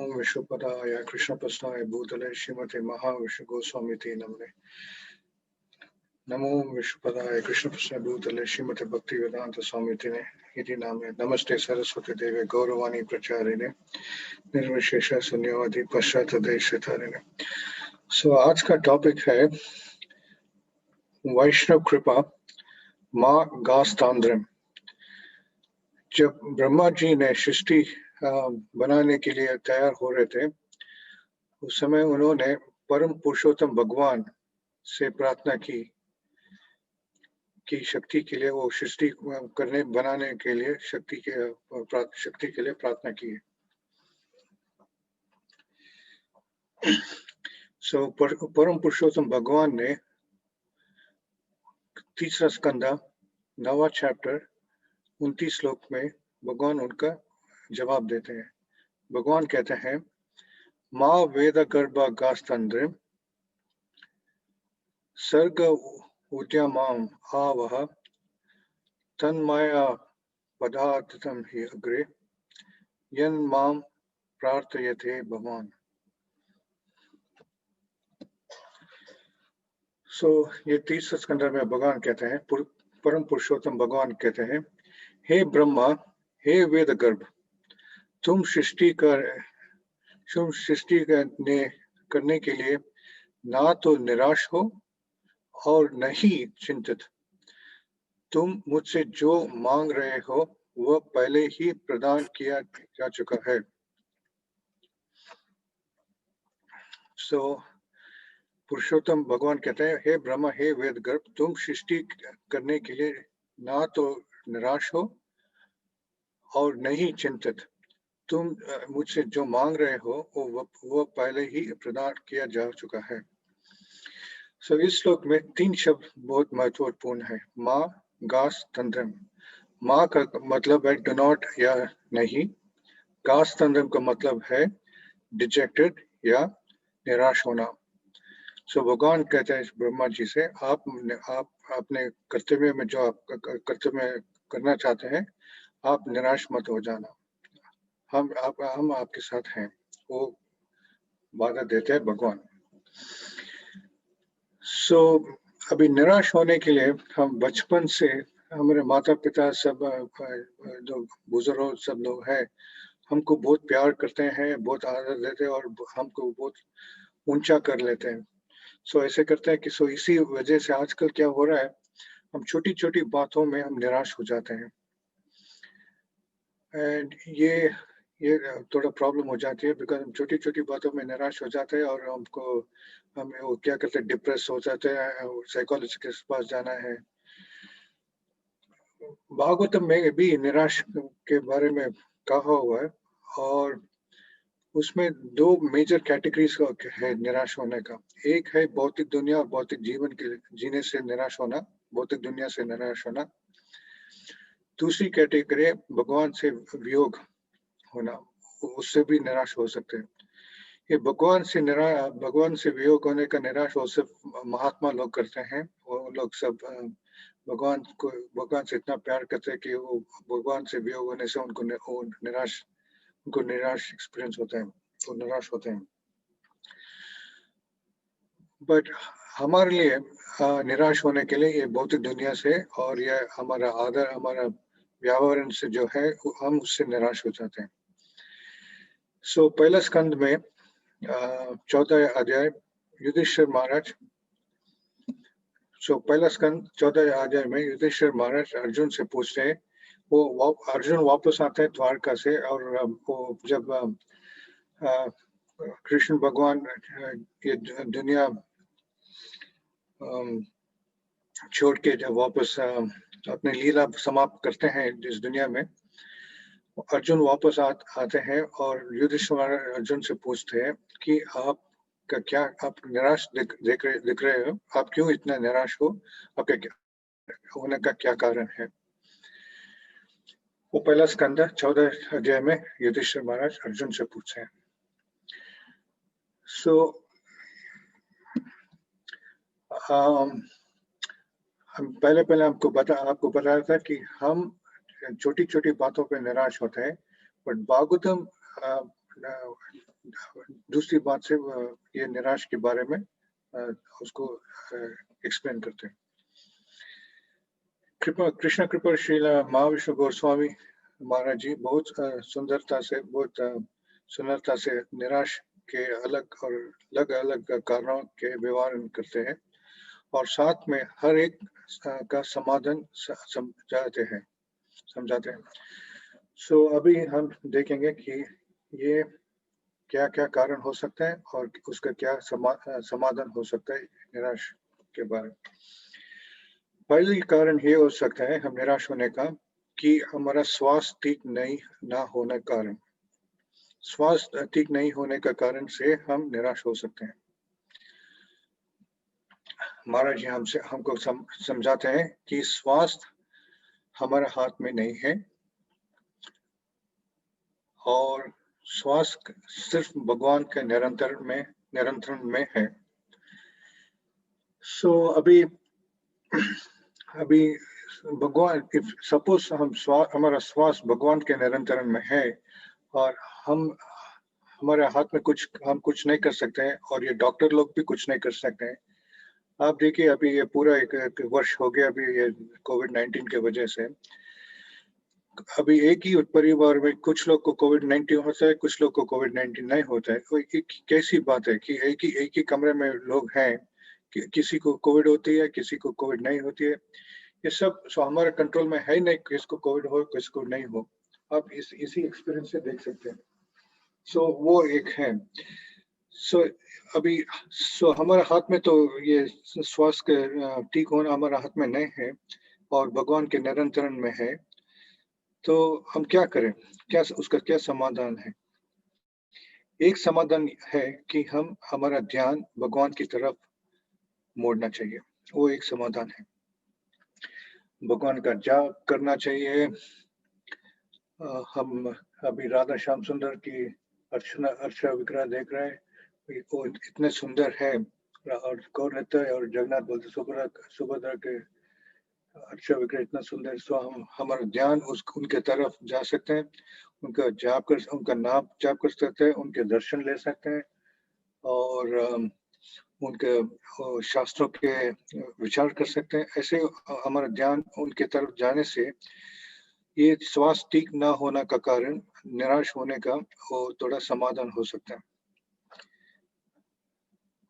ओम विश्वपदाय कृष्णप्रस्थाय भूतले श्रीमते महाविष्णु गोस्वामी नमने। नमो विश्वपदाय कृष्णप्रस्थाय भूतले श्रीमते भक्ति वेदांत स्वामी ने इति नामे नमस्ते सरस्वती देवे गौरवाणी प्रचारिणे निर्विशेष शून्यवादी पश्चात देशतारिणे। सो आज का टॉपिक है वैष्णव कृपा माँ गास्तांद्रम। जब ब्रह्मा जी ने सृष्टि बनाने के लिए तैयार हो रहे थे, उस समय उन्होंने परम पुरुषोत्तम भगवान से प्रार्थना की कि शक्ति के लिए, वो सृष्टि करने बनाने के लिए शक्ति के लिए प्रार्थना की। परम पुरुषोत्तम भगवान ने तीसरा स्कंदा 9वां चैप्टर 29 श्लोक में भगवान उनका जवाब देते हैं। भगवान कहते हैं, माँ वेद गर्भा गास्तंद्र सर्ग उद्यमाम आवह तन्माया पदार्थम ही अग्रे यन माम प्रार्थयते भगवान। ये तीसरे स्कंद में भगवान कहते हैं, परम पुरुषोत्तम भगवान कहते हैं, हे ब्रह्मा, हे वेद गर्भ, तुम सृष्टि करने के लिए ना तो निराश हो और न ही चिंतित। तुम मुझसे जो मांग रहे हो वह पहले ही प्रदान किया जा चुका है। पुरुषोत्तम भगवान कहते हैं, हे ब्रह्मा, हे वेद गर्भ, तुम सृष्टि करने के लिए ना तो निराश हो और न ही चिंतित। तुम मुझसे जो मांग रहे हो वो पहले ही प्रदान किया जा चुका है। इस श्लोक में 3 शब्द बहुत महत्वपूर्ण है। माँ गास तंत्रम। माँ का मतलब है डू नॉट या नहीं। गास तंत्रम का मतलब है डिजेक्टेड या निराश होना। भगवान कहते हैं ब्रह्मा जी से, आप अपने कर्तव्य में जो आप कर्तव्य करना चाहते हैं, आप निराश मत हो जाना। हम आपके साथ हैं, वो वादा देते हैं भगवान। अभी निराश होने के लिए हम बचपन से, हमारे माता पिता सब जो बुजुर्ग सब लोग हैं, हमको बहुत प्यार करते हैं, बहुत आदर देते हैं और हमको बहुत ऊंचा कर लेते हैं। ऐसे करते हैं कि इसी वजह से आजकल क्या हो रहा है, हम छोटी छोटी बातों में हम निराश हो जाते हैं। एंड ये थोड़ा प्रॉब्लम हो जाती है, बिकॉज हम छोटी छोटी बातों में निराश हो जाते हैं और हम वो क्या करते हैं, डिप्रेस हो जाते हैं, साइकोलॉजिस्ट के पास जाना है। भागवतम में भी निराश के बारे में कहा हुआ है और उसमें 2 मेजर कैटेगरीज है निराश होने का। एक है भौतिक दुनिया और भौतिक जीवन के जीने से निराश होना, भौतिक दुनिया से निराश होना। दूसरी कैटेगरी भगवान से वियोग होना, उससे भी निराश हो सकते हैं। ये भगवान से वियोग होने का निराश वो सिर्फ महात्मा लोग करते हैं। वो लोग सब भगवान से इतना प्यार करते हैं कि वो भगवान से वियोग होने से उनको निराश एक्सपीरियंस होता है, वो निराश होते हैं। बट हमारे लिए निराश होने के लिए ये भौतिक दुनिया से और ये हमारा व्यावरण से जो है, हम उससे निराश हो जाते हैं। पहला स्कंद में 14 अध्याय युधिष्ठिर महाराज, पहला स्कंद 14 अध्याय में युधिष्ठिर महाराज अर्जुन से पूछते हैं। वो अर्जुन वापस आते हैं द्वारका से, और वो जब कृष्ण भगवान ये दुनिया छोड़ के जब वापस अपने लीला समाप्त करते हैं इस दुनिया में, अर्जुन वापस आते हैं और युधिष्ठिर अर्जुन से पूछते हैं कि आप निराश दिख रहे हो, आप क्यों इतना निराश हो, आपके होने का क्या कारण है। वो पहला स्कंद 14 अध्याय में युधिष्ठिर महाराज अर्जुन से पूछते हैं। हम पहले आपको बताया था कि हम छोटी छोटी बातों पे निराश होते हैं, बट भागवतम दूसरी बात से ये निराश के बारे में उसको एक्सप्लेन करते हैं। कृष्ण कृपा श्रील महाविष्णु गोस्वामी महाराज जी बहुत सुंदरता से निराश के अलग अलग कारणों के विवरण करते हैं और साथ में हर एक का समाधान समझाते हैं। सो अभी हम देखेंगे कि ये क्या क्या कारण हो सकता है और उसका क्या समाधान हो सकता है निराश के बारे में। पहले कारण ये हो सकता है हम निराश होने का कि हमारा स्वास्थ्य ठीक ना होने का कारण, स्वास्थ्य ठीक नहीं होने का कारण से हम निराश हो सकते हैं। महाराज जी हमको समझाते हैं कि स्वास्थ्य हमारे हाथ में नहीं है और स्वास्थ्य सिर्फ भगवान के नियंत्रण में है। सो अभी भगवान, सपोज हमारा स्वास्थ्य भगवान के नियंत्रण में है और हमारे हाथ में हम कुछ नहीं कर सकते हैं और ये डॉक्टर लोग भी कुछ नहीं कर सकते हैं। आप देखिए अभी ये पूरा एक वर्ष हो गया अभी ये कोविड-19 के वजह से। अभी एक ही परिवार में कुछ लोग को कोविड-19 होता है, कुछ लोग को कोविड-19 नहीं होता है। कैसी बात है कि एक ही कमरे में लोग हैं, किसी को कोविड होती है, किसी को कोविड नहीं होती है। ये सब हमारे कंट्रोल में है नहीं, किसको कोविड हो किसको नहीं हो। आप इसी एक्सपीरियंस से देख सकते हैं। सो वो एक है। सो हमारे हाथ में तो ये स्वास्थ्य ठीक होना हमारे हाथ में नहीं है और भगवान के नियंत्रण में है। तो हम क्या करें? उसका क्या समाधान है? एक समाधान है कि हमारा ध्यान भगवान की तरफ मोड़ना चाहिए। वो एक समाधान है। भगवान का जाप करना चाहिए। हम अभी राधा श्याम सुंदर की अर्चना विग्रह देख रहे हैं। वो इतने सुंदर है और गौर रहता है और जगन्नाथ बोलते सुभद्रा के अर्चना विग्रह इतना सुंदर। सो हमारा ध्यान उनके तरफ जा सकते हैं, उनका नाम जाप कर सकते हैं, उनके दर्शन ले सकते हैं और उनके शास्त्रों के विचार कर सकते हैं। ऐसे हमारा ध्यान उनके तरफ जाने से ये स्वास्थ्य ठीक ना होने का कारण, निराश होने का वो थोड़ा समाधान हो सकता है।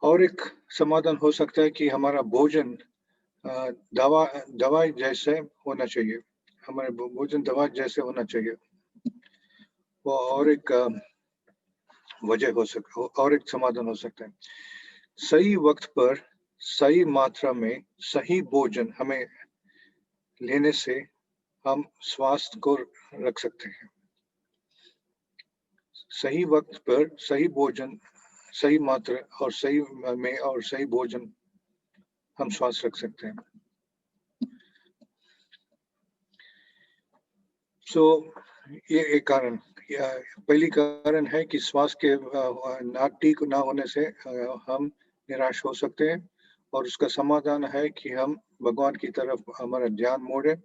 और एक समाधान हो सकता है कि हमारा भोजन दवाई जैसे होना चाहिए। हमारे भोजन दवा जैसे होना चाहिए। वो और एक वजह और एक समाधान हो सकता है। सही वक्त पर सही मात्रा में सही भोजन हमें लेने से हम स्वास्थ्य को रख सकते हैं। सही वक्त पर सही भोजन, सही मात्रा और सही भोजन हम स्वास्थ्य रख सकते हैं। सो ये एक कारण, पहली कारण है कि स्वास्थ्य के ठीक ना होने से हम निराश हो सकते हैं और उसका समाधान है कि हम भगवान की तरफ हमारा ध्यान मोड़े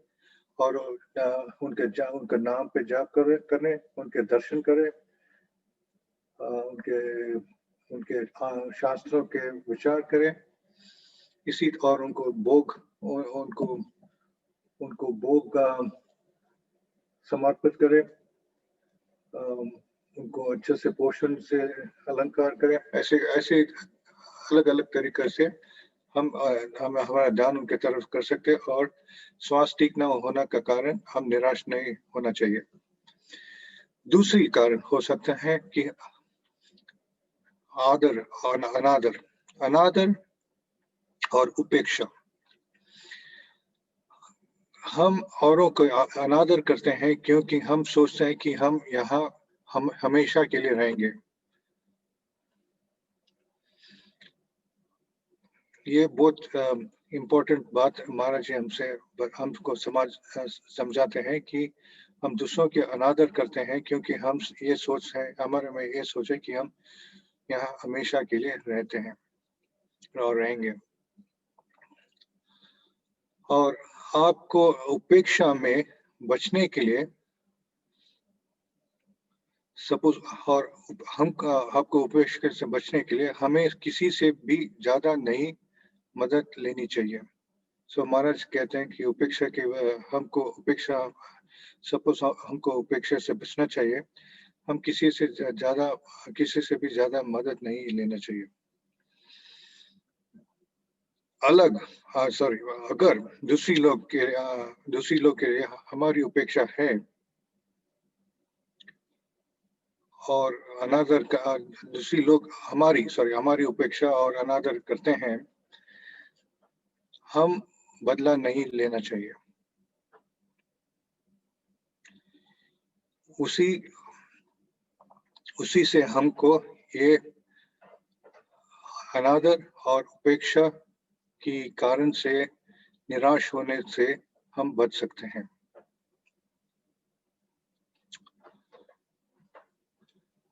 और उनके नाम पे जाप करें, उनके दर्शन करें, उनके शास्त्रों के विचार करें, और उनको भोग समर्पित करें, उनको अच्छे से पोषण से अलंकार करें। ऐसे अलग अलग तरीके से हम हमारा ध्यान उनके तरफ कर सकते हैं और स्वास्थ्य ठीक न होने का कारण हम निराश नहीं होना चाहिए। दूसरी कारण हो सकता है कि अनादर और उपेक्षा। हम औरों को अनादर करते हैं क्योंकि हम सोचते हैं कि हम हमेशा के लिए रहेंगे। ये बहुत इम्पोर्टेंट बात महाराज जी हमको समझाते हैं कि हम दूसरों के अनादर करते हैं क्योंकि हम ये हमारे में ये सोचे कि हम यहाँ हमेशा के लिए रहते हैं और रहेंगे। और आपको उपेक्षा में बचने के लिए सपोज, और हम आपको उपेक्षा से बचने के लिए हमें किसी से भी ज्यादा नहीं मदद लेनी चाहिए। सो महाराज कहते हैं कि उपेक्षा के हमको उपेक्षा, सपोज हमको उपेक्षा से बचना चाहिए, हम किसी से ज्यादा, किसी से भी ज्यादा मदद नहीं लेना चाहिए। अलग सॉरी, अगर दूसरी लोग के लिए हमारी उपेक्षा है और अनादर का, दूसरी लोग हमारी उपेक्षा और अनादर करते हैं, हम बदला नहीं लेना चाहिए। उसी से हमको ये अनादर और उपेक्षा की कारण से निराश होने से हम बच सकते हैं।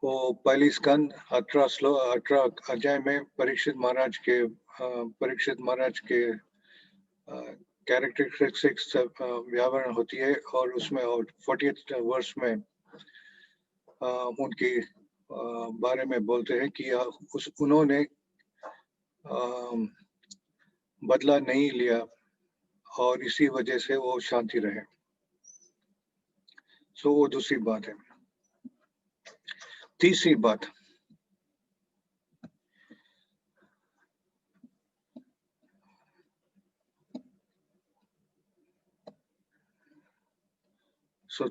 वो पहली स्कंद 18 अध्याय में परीक्षित महाराज के कैरेक्टरिस्टिक्स व्यावरण होती है, और उसमें और 40th वर्ष में उनके बारे में बोलते हैं कि उन्होंने बदला नहीं लिया और इसी वजह से वो शांति रहे। सो वो दूसरी बात है। तीसरी बात,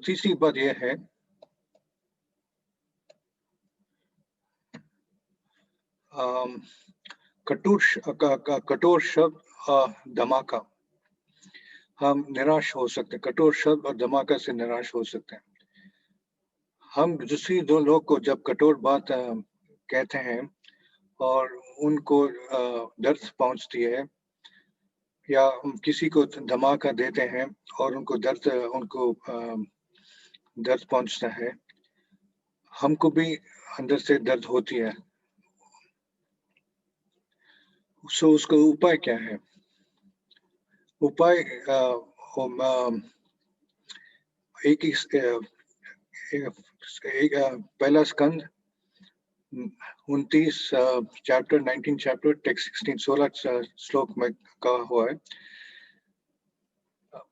तीसरी बात यह है, कठोर शब्द धमाका, हम निराश हो सकते हैं। कठोर शब्द और धमाका से निराश हो सकते हैं। हम दूसरी दो लोग को जब कठोर बात कहते हैं और उनको दर्द पहुंचती है, या किसी को धमाका देते हैं और उनको दर्द पहुंचता है, हमको भी अंदर से दर्द होती है। सो उसका उपाय क्या है? उपाय पहला स्कंद 29 चैप्टर 19 चैप्टर टेक्स्ट 16 श्लोक में कहा हुआ है।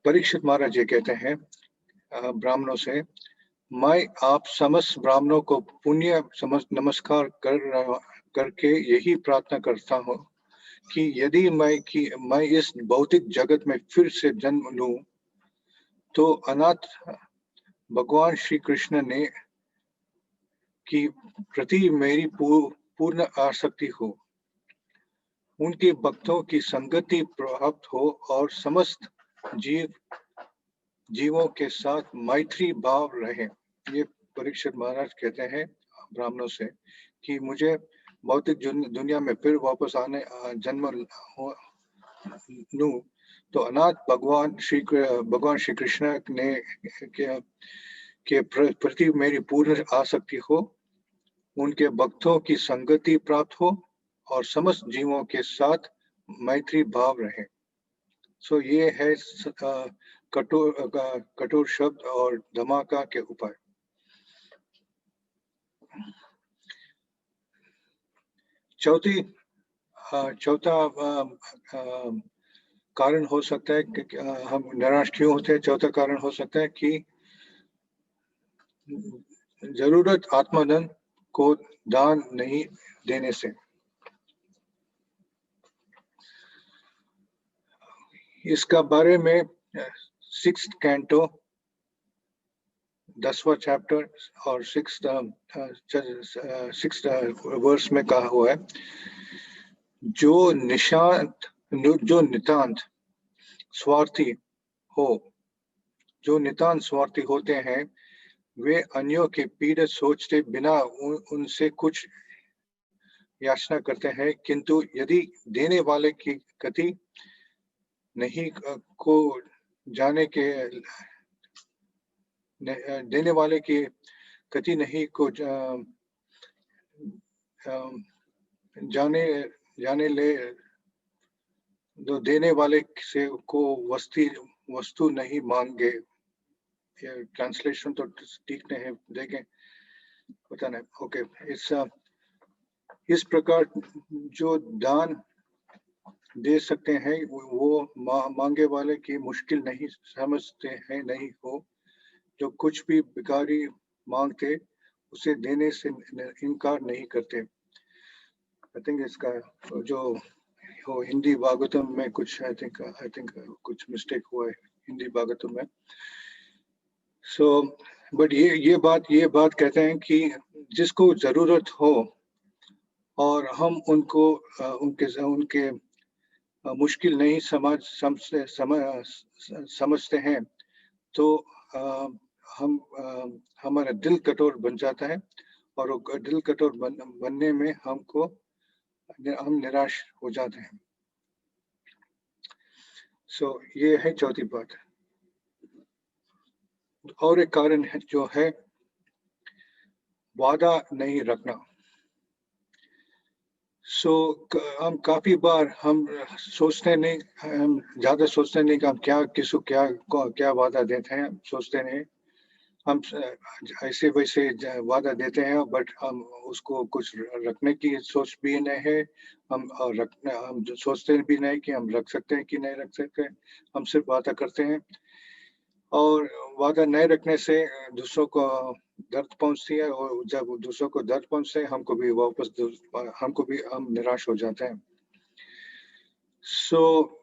परीक्षित महाराज ये कहते हैं ब्राह्मणों से, मैं आप समस्त ब्राह्मणों को पुण्य नमस्कार करके यही प्रार्थना करता हूँ कि यदि मैं इस भौतिक जगत में फिर से जन्म लूं तो अनाथ भगवान श्री कृष्ण ने की प्रति मेरी पूर्ण आसक्ति हो, उनके भक्तों की संगति प्राप्त हो और समस्त जीवों के साथ मैत्री भाव रहे। ये परीक्षित महाराज कहते हैं ब्राह्मणों से कि मुझे भौतिक दुनिया में फिर वापस आने जन्म लूं तो अनाथ भगवान श्री कृष्ण ने के प्रति मेरी पूर्ण आसक्ति हो, उनके भक्तों की संगति प्राप्त हो और समस्त जीवों के साथ मैत्री भाव रहे। सो ये है कठोर शब्द और धमाका के उपाय। चौथा कारण हो सकता है कि हम निराश क्यों होते हैं। चौथा कारण हो सकता है कि जरूरत आत्मधन को दान नहीं देने से। इसका बारे में 6th कैंटो 10वां चैप्टर और 6th वर्स में कहा हुआ है, जो नितांत स्वार्थी होते हैं, वे अन्यों के पीड़ित सोचते बिना उनसे कुछ याचना करते हैं, किंतु यदि देने वाले की गति नहीं को जाने ले तो देने वाले से को वस्तु नहीं मांगे। ट्रांसलेशन तो ठीक नहीं है, देखें। पता नहीं, ओके। इस प्रकार जो दान दे सकते हैं वो मांगे वाले की मुश्किल नहीं समझते हैं, नहीं हो। जो कुछ भी भिखारी मांगते उसे देने से इनकार नहीं करते। आई थिंक इसका जो वो हिंदी भागवतम में कुछ आई थिंक कुछ मिस्टेक हुआ है हिंदी भागवतम में। सो बट ये बात कहते हैं कि जिसको जरूरत हो और हम उनको उनके मुश्किल नहीं समझते हैं, तो हम हमारा दिल कठोर बन जाता है और वो दिल कठोर बनने में हम निराश हो जाते हैं। सो ये है चौथी बात। और एक कारण है जो है वादा नहीं रखना। हम काफी बार हम सोचते नहीं, हम ज्यादा सोचते नहीं कि हम क्या वादा देते हैं, सोचते नहीं। हम ऐसे वैसे वादा देते हैं, बट हम उसको कुछ रखने की सोच भी नहीं है। हम सोचते भी नहीं कि हम रख सकते हैं कि नहीं रख सकते। हम सिर्फ वादा करते हैं और वादा नहीं रखने से दूसरों को दर्द पहुंचती है, और जब दूसरों को दर्द पहुंचते हैं हमको भी हम निराश हो जाते हैं। सो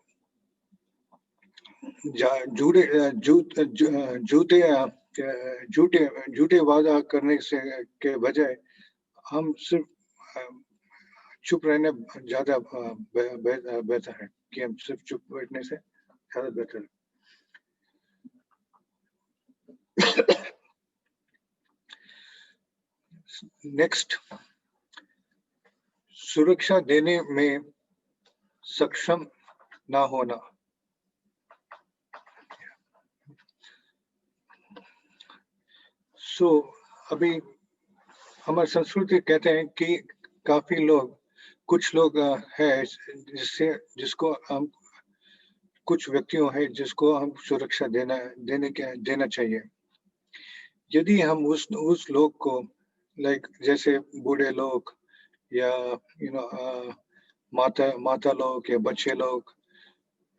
झूठे वादा करने से के बजाय हम सिर्फ चुप रहने ज्यादा बेहतर है, कि हम सिर्फ चुप बैठने से ज्यादा बेहतर है। नेक्स्ट, सुरक्षा देने में सक्षम ना होना। अभी हमारी संस्कृति कहते हैं कि काफी लोग, कुछ लोग है जिसको हम, कुछ व्यक्तियों है जिसको हम सुरक्षा देना चाहिए। यदि हम उस लोग को जैसे बूढ़े लोग या माता लोग या बच्चे लोग,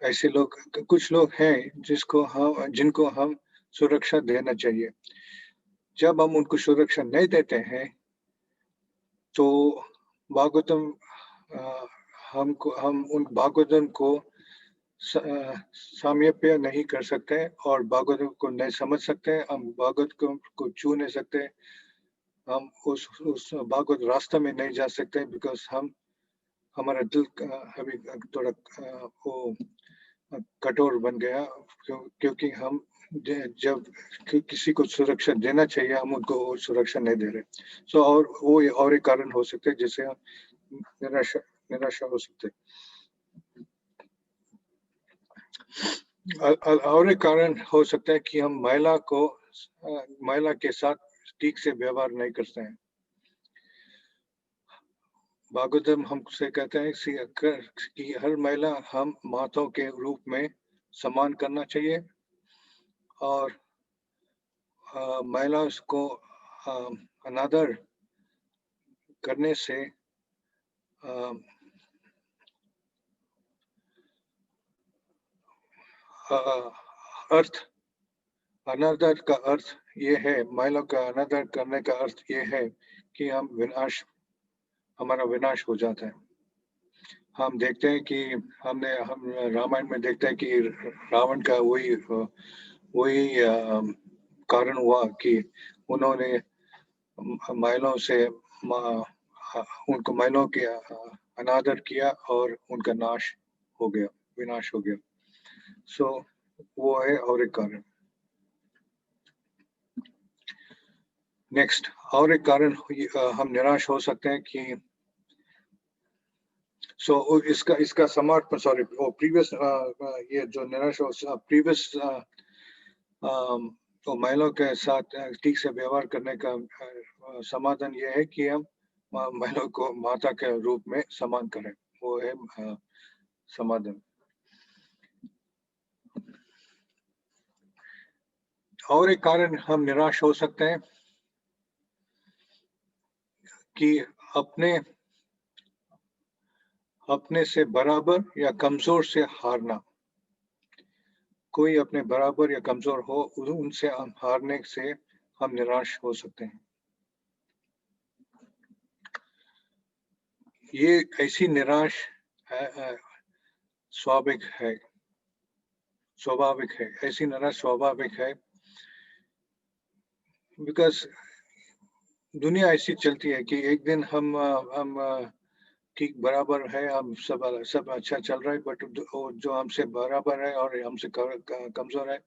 ऐसे लोग, कुछ लोग हैं जिनको हम सुरक्षा देना चाहिए। जब हम उनको सुरक्षा नहीं देते हैं तो भागवतम हम उन भागवतम को सामीप्य नहीं कर सकते और भागवत को नहीं समझ सकते। हम भागवत को छू नहीं सकते। हम उस भागवत रास्ते में नहीं जा सकते, बिकॉज हमारा दिल अभी थोड़ा वो कठोर बन गया, क्योंकि हम जब किसी को सुरक्षा देना चाहिए हम उनको सुरक्षा नहीं दे रहे। और वो और एक कारण हो सकते हैं जिससे हम निराशा हो सकते। और एक कारण हो सकता है कि हम महिला के साथ ठीक से व्यवहार नहीं करते हैं। भागवतम हमसे कहते हैं कि हर महिला हम माताओं के रूप में सम्मान करना चाहिए, और महिला को अनादर करने से अनादर का अर्थ ये है, महिला का अनादर करने का अर्थ ये है कि हमारा विनाश हो जाता है। हम देखते हैं कि हम रामायण में देखते हैं कि रावण का वही कारण हुआ कि उन्होंने महिलाओं से उनको महिलाओं के अनादर किया और उनका विनाश हो गया। वो है और एक कारण। नेक्स्ट, और एक कारण हम निराश हो सकते हैं कि इसका समर्थन, सॉरी, प्रीवियस ये जो निराश हो प्रीवियस तो महिलाओं के साथ ठीक से व्यवहार करने का समाधान ये है कि हम महिलाओं को माता के रूप में सम्मान करें। वो है समाधान। और एक कारण हम निराश हो सकते हैं कि अपने अपने से बराबर या कमजोर से हारना। कोई अपने बराबर या कमजोर हो, उनसे हम हारने से हम निराश हो सकते हैं। ये ऐसी निराश स्वाभाविक है, ऐसी निराश स्वाभाविक है, बिकॉज दुनिया ऐसी चलती है कि एक दिन हम ठीक बराबर है, हम सब अच्छा चल रहा है, बट जो हमसे बराबर है और हमसे कमजोर है,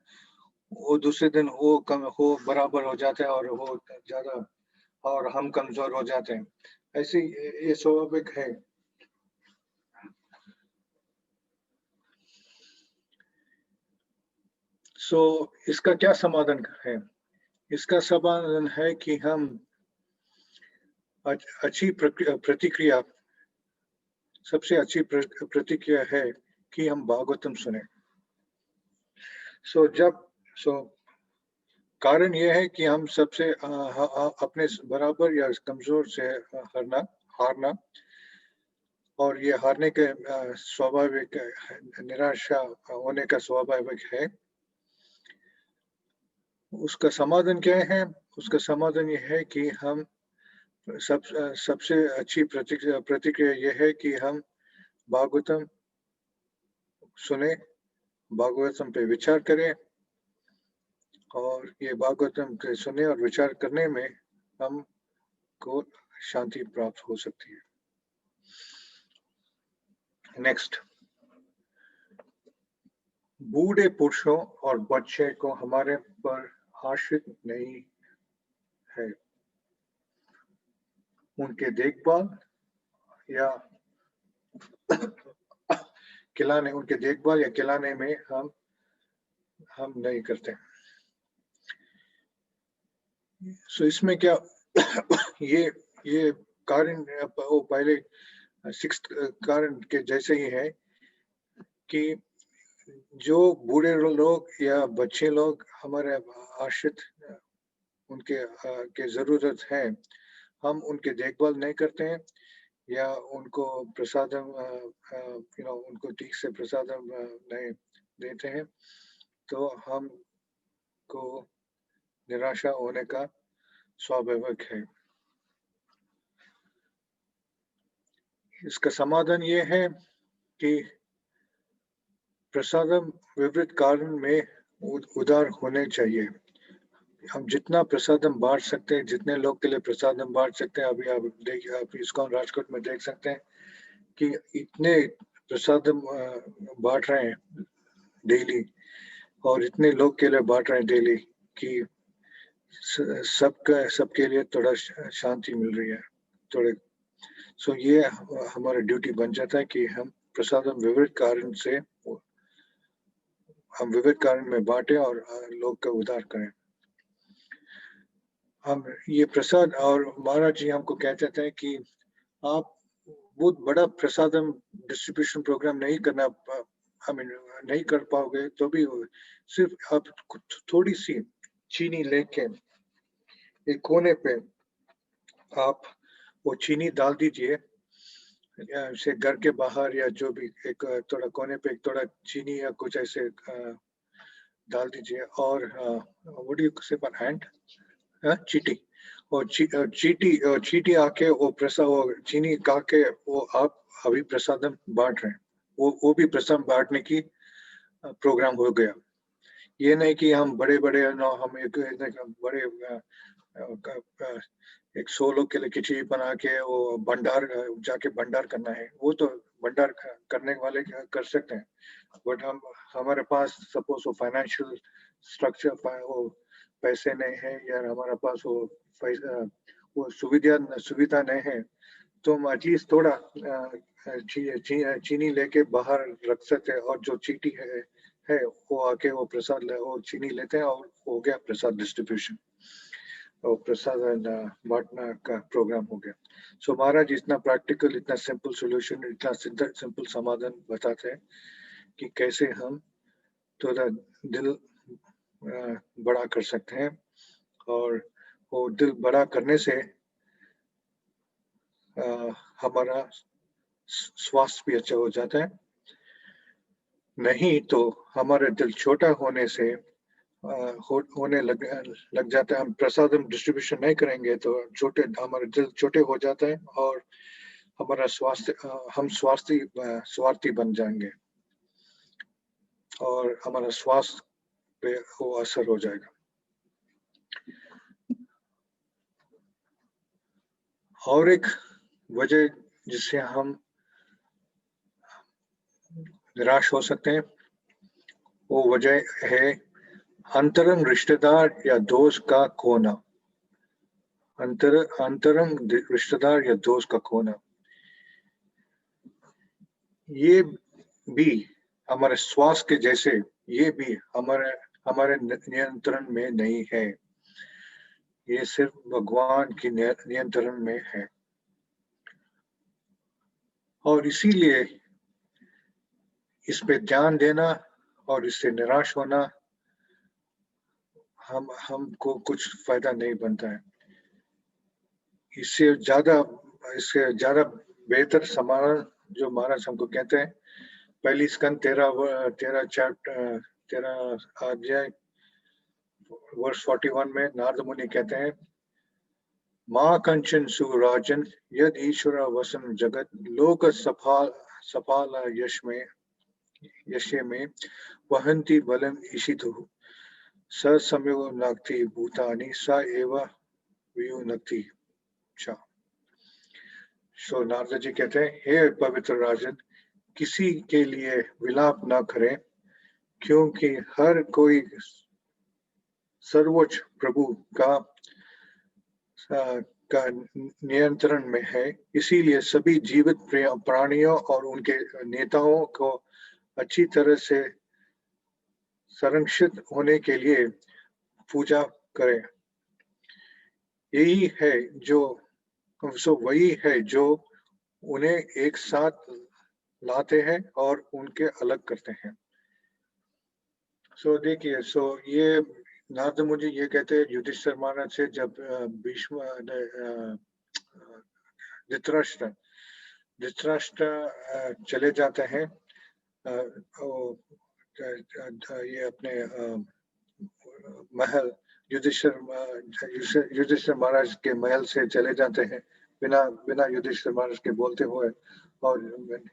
वो दूसरे दिन वो बराबर हो जाता है और वो ज्यादा, और हम कमजोर हो जाते हैं। ऐसे ये स्वाभाविक है। इसका क्या समाधान है? इसका समाधान है कि हम अच्छी प्रतिक्रिया, सबसे अच्छी प्रतिक्रिया है कि हम भागवतम सुने। सो कारण यह है कि हम सबसे अपने बराबर या कमजोर से हारना, और ये हारने के स्वाभाविक निराशा होने का स्वाभाविक है। उसका समाधान क्या है? उसका समाधान यह है कि हम सबसे अच्छी प्रतिक्रिया यह है कि हम भागवतम सुने, भागवतम पे विचार करें, और ये भागवतम के सुनने और विचार करने में हमको शांति प्राप्त हो सकती है। नेक्स्ट, बूढ़े पुरुषों और बच्चे को हमारे पर आश्रित नहीं है। उनके देखभाल या खिलाने में हम नहीं करते। सो इसमें क्या ये कारण वो पहले 6th कारण के जैसे ही है कि जो बूढ़े लोग या बच्चे लोग हमारे आश्रित, उनके के जरूरत है, हम उनके देखभाल नहीं करते हैं या उनको प्रसादम उनको ठीक से प्रसादम नहीं देते हैं, तो हमको निराशा होने का स्वाभाविक है। इसका समाधान ये है कि प्रसादम विविध कारण में उदार होने चाहिए। हम जितना प्रसादम बांट सकते हैं, जितने लोग के लिए प्रसादम बांट सकते हैं, अभी आप देखिए, आप इस्कॉन राजकोट में देख सकते हैं कि इतने प्रसादम बांट रहे हैं डेली, और इतने लोग के लिए बांट रहे हैं डेली कि सबके लिए थोड़ा शांति मिल रही है थोड़े। सो ये हमारा ड्यूटी बन जाता है कि हम प्रसादम विविध कारण में बांटे और लोग का उद्धार करें। हम ये प्रसाद, और महाराज जी हमको कहते थे कि आप बहुत बड़ा प्रसादम डिस्ट्रीब्यूशन प्रोग्राम नहीं कर पाओगे, तो भी सिर्फ आप थोड़ी सी चीनी लेके एक कोने पे आप वो चीनी डाल दीजिए, से घर के बाहर या जो भी एक थोड़ा कोने पे एक थोड़ा चीनी या कुछ ऐसे डाल दीजिए, और व्हाट डू यू से पर हैंड चीटी, और चीटी आके वो चीनी का के वो आप अभी प्रसादम बांट रहे हैं, वो भी प्रसाद बांटने की प्रोग्राम हो गया। ये नहीं कि हम बड़े हम एक बड़े एक 100 लोग के लिए खिचड़ी बना के वो भंडार जाके भंडार करना है, वो तो भंडार करने वाले कर सकते हैं, बट हमारे पास सपोज वो फाइनेंशियल स्ट्रक्चर वो पैसे नहीं है, या हमारे पास वो सुविधा नहीं है, तो हम एटलीस्ट थोड़ा चीनी लेके बाहर रख सकते हैं, और जो चीटी है वो आके वो प्रसाद वो चीनी लेते हैं, और हो गया प्रसाद डिस्ट्रीब्यूशन और प्रसाद बांटना का प्रोग्राम हो गया। सो महाराज इतना प्रैक्टिकल, इतना सिंपल सोल्यूशन, इतना सिंपल समाधान बताते हैं कि कैसे हम थोड़ा दिल बड़ा कर सकते हैं, और वो दिल बड़ा करने से हमारा स्वास्थ्य भी अच्छा हो जाता है। नहीं तो हमारे दिल छोटा होने से होने लग जाता है। हम प्रसादम डिस्ट्रीब्यूशन नहीं करेंगे तो हमारे दिल छोटे हो जाता है और हमारा हम स्वार्थी बन जाएंगे और हमारा स्वास्थ्य पे वो असर हो जाएगा। और एक वजह जिससे हम निराश हो सकते हैं वो वजह है अंतरंग रिश्तेदार या दोस्त का खोना। अंतरंग रिश्तेदार या दोस्त का खोना ये भी हमारे स्वास्थ्य के जैसे ये भी हमारे नियंत्रण में नहीं है। ये सिर्फ भगवान की नियंत्रण में है और इसीलिए इस पे ध्यान देना और इससे निराश होना हमको कुछ फायदा नहीं बनता है। इससे ज्यादा बेहतर समाधान जो महाराज हमको कहते हैं, पहली स्कंद 13 अध्याय वर्ष 41 में नारद मुनि कहते हैं, माँ कंचन सुराजन यद ईश्वर वसन जगत लोक सफाल यश में वहंती बलम ईशितु स समयो नक्ति भूतानि स एव वियुनक्ति च। सो नारद जी कहते हैं, हे पवित्र राजन, किसी के लिए विलाप न करें क्योंकि हर कोई सर्वोच्च प्रभु का नियंत्रण में है। इसीलिए सभी जीवित प्राणियों और उनके नेताओं को अच्छी तरह से संरक्षित होने के लिए पूजा करें। वही है जो उन्हें एक साथ लाते हैं और उनके अलग करते हैं। देखिए, ये नारद मुनि ये कहते हैं युधिष्ठिर महाराज से, जब भीष्म धृतराष्ट्र चले जाते हैं ये अपने महल, युधिष्ठिर महाराज के महल से चले जाते हैं बिना युधिष्ठिर महाराज के बोलते हुए, और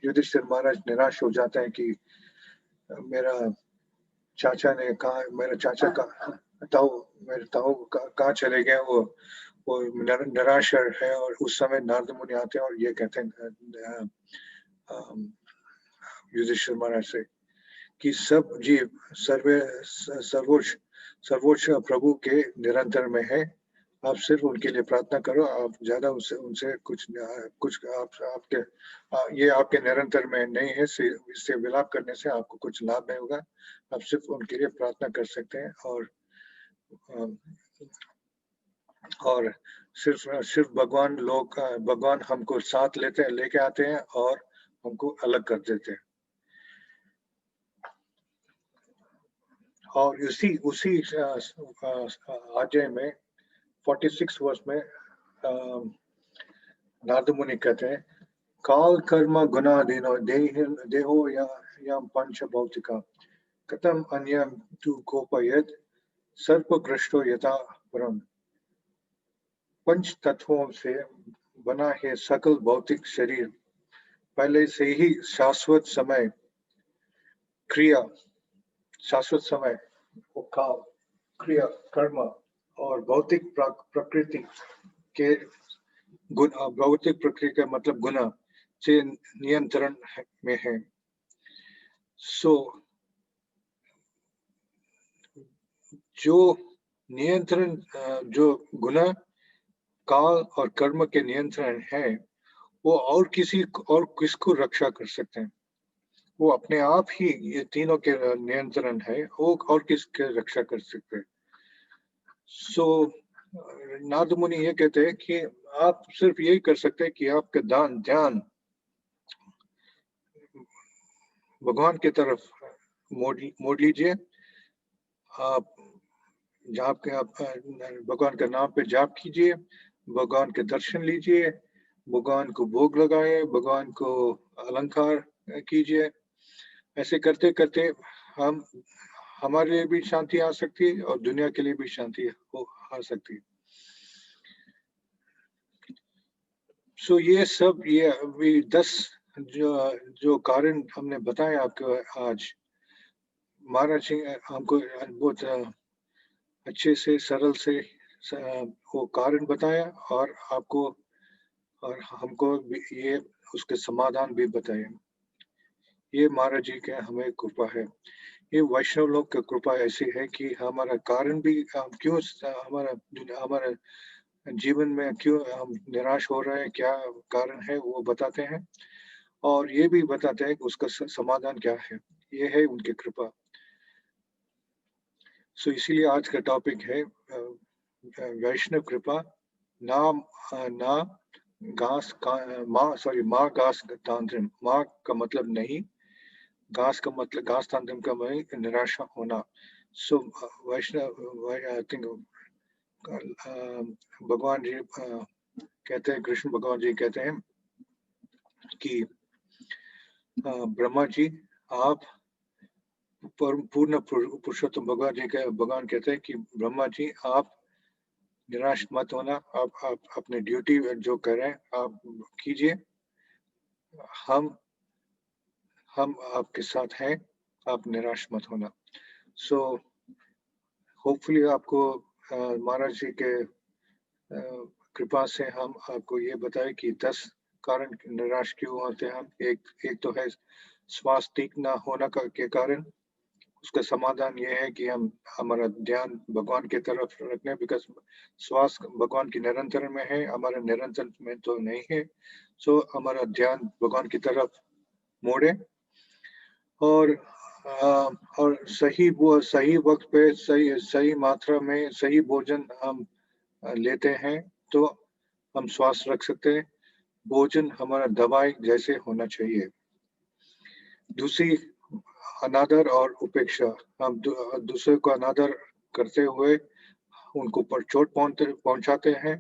युधिष्ठिर महाराज निराश हो जाते हैं कि मेरे चाचा कहाँ चले गए, वो निराश है। और उस समय नारद मुनि आते हैं और ये कहते हैं युधिष्ठिर महाराज से कि सब जीव सर्वोच्च प्रभु के निरंतर में है। आप सिर्फ उनके लिए प्रार्थना करो, आप ज्यादा उनसे कुछ आपके ये आपके निरंतर में नहीं है, इससे विलाप करने से आपको कुछ लाभ नहीं होगा। आप सिर्फ उनके लिए प्रार्थना कर सकते हैं और सिर्फ भगवान हमको साथ लेके आते हैं और हमको अलग कर देते हैं। और उसी अध्याय में 46 वर्ष में नारद मुनि कहते हैं, काल कर्म गुणाधीनो देहो यम पंच भौतिका कथम अन्यम तु कोपयेत सर्पग्रस्तो यथा परम। पंच तत्वों से बना है सकल भौतिक शरीर, पहले से ही शाश्वत समय काल, क्रिया, कर्म और भौतिक प्रकृति के गुण, भौतिक प्रकृति का मतलब गुण से नियंत्रण में है। जो नियंत्रण, जो गुण काल और कर्म के नियंत्रण है, वो और किसको रक्षा कर सकते हैं? वो अपने आप ही ये तीनों के नियंत्रण है, वो और किसके रक्षा कर सकते हैं? नारद मुनि ये कहते हैं कि आप सिर्फ यही कर सकते हैं कि आपका ध्यान भगवान की तरफ मोड़ लीजिए। आप भगवान के नाम पे जाप कीजिए, भगवान के दर्शन लीजिए, भगवान को भोग लगाए, भगवान को अलंकार कीजिए। ऐसे करते करते हम हमारे लिए भी शांति आ सकती है और दुनिया के लिए भी शांति आ सकती है। सो ये सब ये अभी 10 जो जो कारण हमने बताए आपको आज, महाराज जी हमको बहुत अच्छे से सरल से वो कारण बताया और आपको और हमको भी ये उसके समाधान भी बताए। ये महाराज जी के हमें कृपा है। ये वैष्णव लोग की कृपा ऐसी है कि हमारा कारण भी क्यों हमारा हमारा जीवन में क्यों हम निराश हो रहे हैं, क्या कारण है वो बताते हैं और ये भी बताते हैं कि उसका समाधान क्या है। ये है उनकी कृपा। सो इसीलिए आज का टॉपिक है वैष्णव कृपा। ना घास का माँ घास तांत्रिक, माँ का मतलब नहीं, घास का मतलब घास तांत्रिक का मतलब निराशा होना। सो वैष्णव आई थिंक भगवान जी कहते हैं, कृष्ण भगवान जी कहते हैं कि ब्रह्मा जी आप पूर्ण पुरुषोत्तम भगवान जी के भगवान कहते हैं कि ब्रह्मा जी आप निराश मत होना, आप अपने ड्यूटी जो कर रहे हैं आप कीजिए, हम हम आपके साथ हैं, आप निराश मत होना। सो होपफुली आपको महाराज जी के कृपा से हम आपको ये बताए कि 10 कारण निराश क्यों होते हैं हम। एक तो है श्वास ठीक ना होना के कारण। उसका समाधान ये है कि हम हमारा ध्यान भगवान की तरफ रखने, बिकॉज श्वास भगवान की निरंतर में है, हमारा निरंतर में तो नहीं है। सो हमारा ध्यान भगवान की तरफ मोड़े और और सही वक्त पे सही सही मात्रा में सही भोजन हम लेते हैं तो हम स्वास्थ्य रख सकते हैं। भोजन हमारा दवाई जैसे होना चाहिए। दूसरी अनादर और उपेक्षा। हम दूसरे को अनादर करते हुए उनको पर चोट पहुंचाते हैं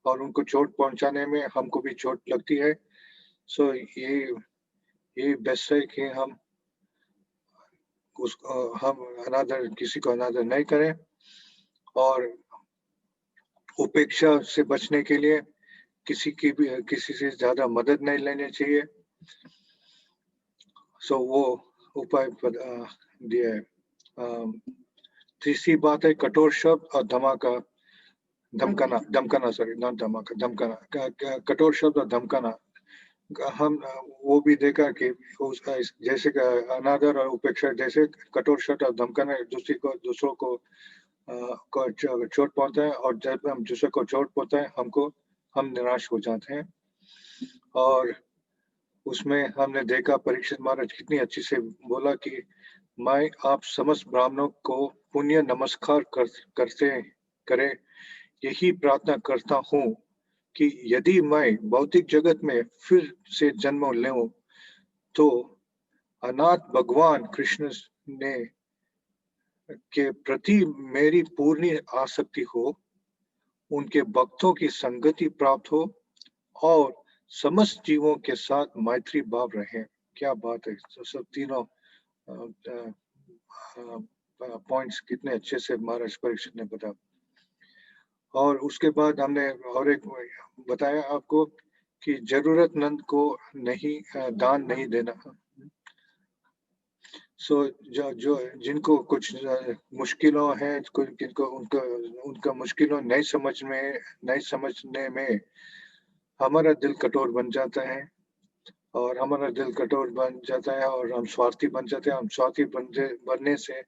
और उनको चोट पहुंचाने में हमको भी चोट लगती है। सो ये बेस्ट है कि हम अनादर किसी को अनादर नहीं करें और उपेक्षा से बचने के लिए किसी से ज्यादा मदद नहीं लेनी चाहिए। सो वो उपाय दिया है। तीसरी बात है कठोर शब्द और धमकाना सॉरी नॉट धमाका, धमकाना। कठोर शब्द और धमकाना हम वो भी देखा कि जैसे अनादर और उपेक्षा जैसे कठोर शब्द और धमकाना दूसरों को चोट पहुंचता है और जब हम दूसरे को चोट पहुंचता है हम निराश हो जाते हैं। और उसमें हमने देखा परीक्षित महाराज कितनी अच्छी से बोला कि मैं आप समस्त ब्राह्मणों को पुण्य नमस्कार करते करे यही प्रार्थना करता हूँ कि यदि मैं भौतिक जगत में फिर से जन्म लूं तो अनाथ भगवान कृष्ण ने के प्रति मेरी पूर्ण आसक्ति हो, उनके भक्तों की संगति प्राप्त हो और समस्त जीवों के साथ मैत्री भाव रहे। क्या बात है। सब तीनों पॉइंट्स कितने अच्छे से महाराज परीक्षित ने बताया। और उसके बाद हमने और एक बताया आपको कि जरूरतमंद को नहीं दान नहीं देना। सो जो जिनको कुछ मुश्किलों है, जिनको उनका मुश्किलों नहीं समझने में हमारा दिल कठोर बन जाता है और हमारा दिल कठोर बन जाता है और हम स्वार्थी बन जाते हैं। हम स्वार्थी बनने से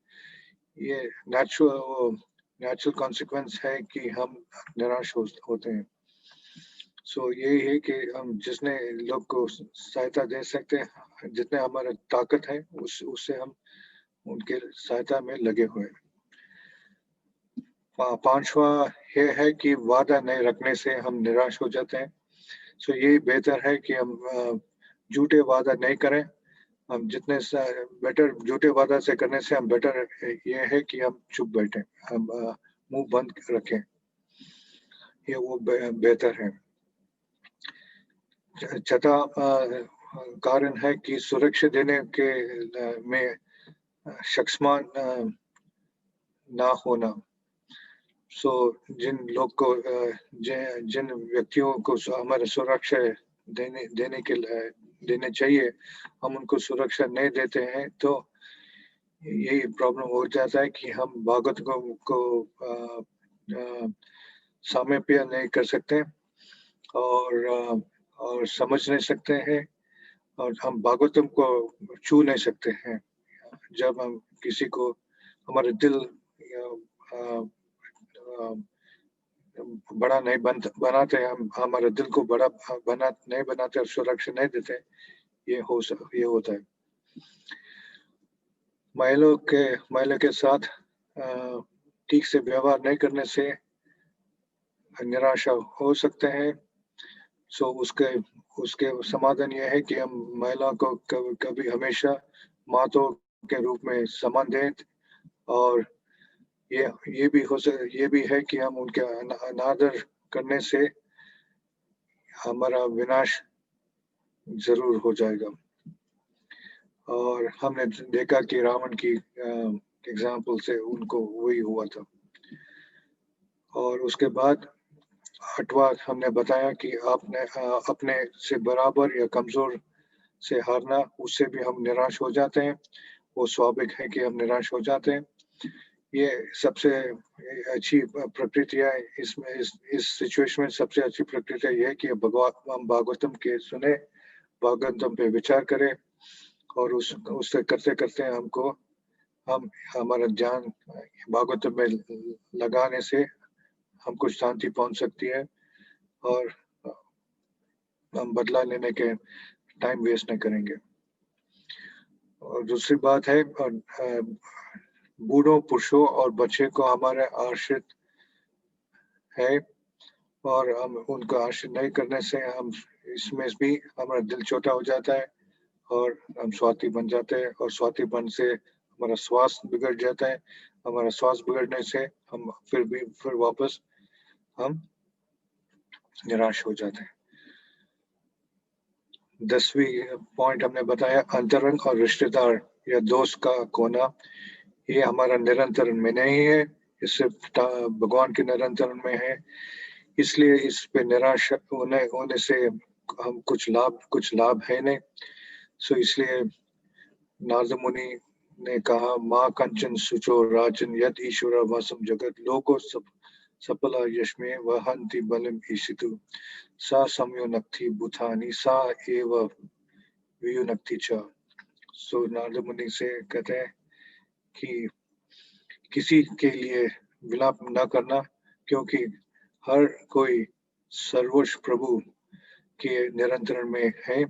ये नेचुरल कॉन्सिक्वेंस है कि हम निराश होते हैं। सो यही है कि हम जितने लोग को सहायता दे सकते हैं, जितने हमारा ताकत है उससे हम उनके सहायता में लगे हुए। पांचवा ये है कि वादा नहीं रखने से हम निराश हो जाते हैं। सो यही बेहतर है कि हम झूठे वादा नहीं करें। हम जितने बेटर झूठे वादा से करने से हम बेटर ये है कि हम चुप बैठे, हम मुंह बंद रखें, ये वो बेहतर है। छठा कारण है कि सुरक्षा देने के में शख्समान ना होना। सो जिन लोग को जिन व्यक्तियों को हमारे सुरक्षा देने चाहिए, हम उनको सुरक्षा नहीं देते हैं, तो यही प्रॉब्लम हो जाता है कि हम भागवत को सामीप्य नहीं कर सकते और समझ नहीं सकते हैं, और हम भागवतम को छू नहीं सकते हैं। जब हम किसी को हमारे दिल बड़ा नहीं बनाते, हम हमारे दिल को बड़ा नहीं बनाते और सुरक्षा नहीं देते, ये होता है। महिला के साथ ठीक से व्यवहार नहीं करने से निराशा हो सकते हैं। सो उसके समाधान यह है कि हम महिला को कभी हमेशा माताओं के रूप में सम्मान दें, और ये भी है कि हम उनके अनादर करने से हमारा विनाश जरूर हो जाएगा। और हमने देखा कि रावण की एग्जाम्पल से उनको वही हुआ था। और उसके बाद 8वां हमने बताया कि आपने अपने से बराबर या कमजोर से हारना, उससे भी हम निराश हो जाते हैं। वो स्वाभाविक है कि हम निराश हो जाते हैं। ये सबसे अच्छी प्रक्रिया है इसमें, इस सिचुएशन में सबसे अच्छी प्रक्रिया ये है कि हम भागवतम के सुने, भागवतम पे विचार करें, और उससे करते करते हमारा ध्यान भागवतम में लगाने से हमको शांति पहुंच सकती है, और हम बदला लेने के टाइम वेस्ट नहीं करेंगे। और दूसरी बात है, बूढ़ों, पुरुषों और बच्चे को हमारे आश्रित है, और हम उनका आश्रित नहीं करने से हम इसमें भी हमारा दिल छोटा हो जाता है, और हम स्वार्थी बन जाते हैं, और स्वार्थीपन से हमारा स्वास्थ्य बिगड़ जाता है। हमारा स्वास्थ्य बिगड़ने से हम फिर वापस हम निराश हो जाते हैं। 10वीं पॉइंट हमने बताया, अंतरंग और रिश्तेदार या दोस्त का खोना, ये हमारा निरंतर में नहीं है, इससे भगवान के निरंतर में है। इसलिए इस पे निराश होने से हम कुछ लाभ है नहीं। सो इसलिए नारद मुनि ने कहा, माँ कंचन सुचो राजन यद ईश्वर वासम जगत लोको सफला यश्मे वहंति बलम ईशितु सा समयोनक्ति भूतानि सा एव वियुनक्ति च। सो नारद मुनि से कहते हैं कि किसी के लिए विलाप न करना, क्योंकि हर कोई सर्वोच्च प्रभु के नियंत्रण में है।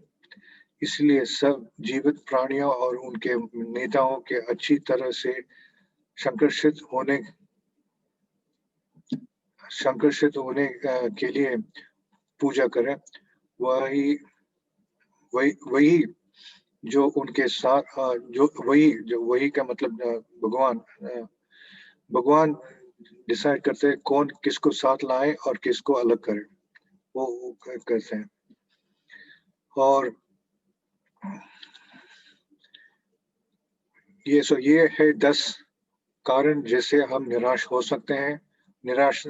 इसलिए सब जीवित प्राणियों और उनके नेताओं के अच्छी तरह से संकर्षित होने के लिए पूजा करें। वही जो उनके साथ वही का मतलब भगवान डिसाइड करते हैं कौन किसको साथ लाए और किसको अलग करे, वो करते हैं। और ये है 10 कारण जिससे हम निराश हो सकते हैं। निराश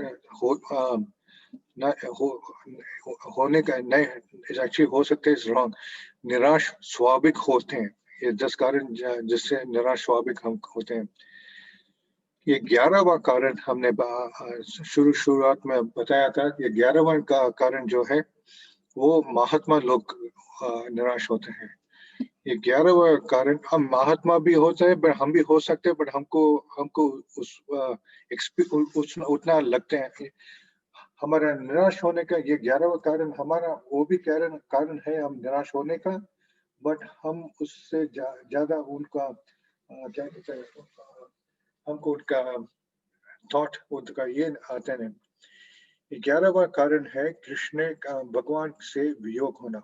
होने का नहीं, एक्चुअली हो सकते हैं रॉन्ग, निराश स्वाभाविक होते हैं। ये 10 कारण जिससे निराश स्वाभाविक हम होते हैं। ये 11वां कारण हमने शुरुआत में बताया था। ये 11वां कारण जो है वो महात्मा लोग निराश होते हैं। ये 11वां कारण हम महात्मा भी होते हैं, पर हम भी हो सकते हैं, बट हमको उतना लगते हैं। हमारा निराश होने का ये 11वां कारण हमारा वो भी कारण है हम निराश होने का, बट हम उससे ज्यादा उनका क्या कहते हैं, हमको उनका थॉट उनका ये आते हैं। 11वां कारण है कृष्ण का भगवान से वियोग होना।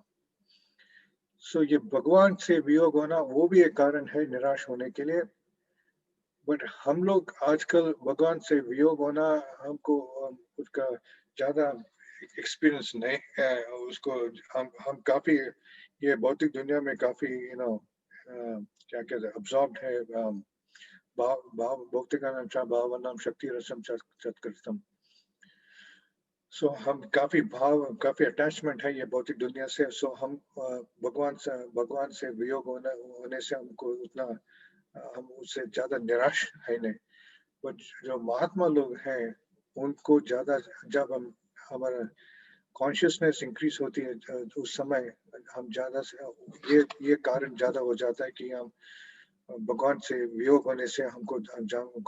सो ये भगवान से वियोग होना वो भी एक कारण है निराश होने के लिए। बट हम लोग आजकल भगवान से वियोग होना हमको उसका ज्यादा एक्सपीरियंस नहीं है उसको हम काफी ये भौतिक दुनिया में काफी क्या कहते हैं अब्सॉर्ब्ड है भाव भाव भौतिकानां च भावनां शक्ति रसम चतकृतम। सो हम काफी अटैचमेंट है ये भौतिक दुनिया से। सो हम भगवान से वियोग होने से हमको उतना हम उससे ज्यादा निराश है नहीं। बट जो महात्मा लोग हैं उनको ज्यादा जब हम हमारा कॉन्शियसनेस इंक्रीज होती है उस समय हम ज्यादा से ये कारण ज्यादा हो जाता है कि हम भगवान से वियोग होने से हमको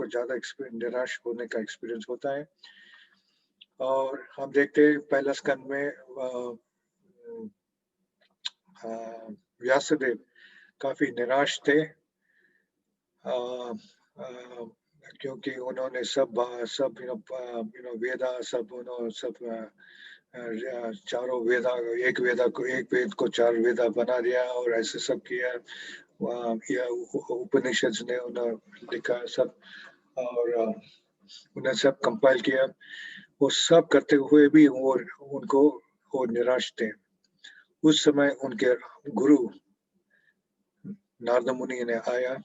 ज्यादा निराश होने का एक्सपीरियंस होता है। और हम देखते हैं पहला स्कंद में व्यासदेव काफी निराश थे क्योंकि उन्होंने सब वेदा सब चारों वेदा एक वेद को चार वेदा बना दिया और ऐसे सब किया। उपनिषद ने उन्हें लिखा सब और उन्हें सब कंपाइल किया। वो सब करते हुए भी वो निराश थे। उस समय उनके गुरु नारद मुनि ने आया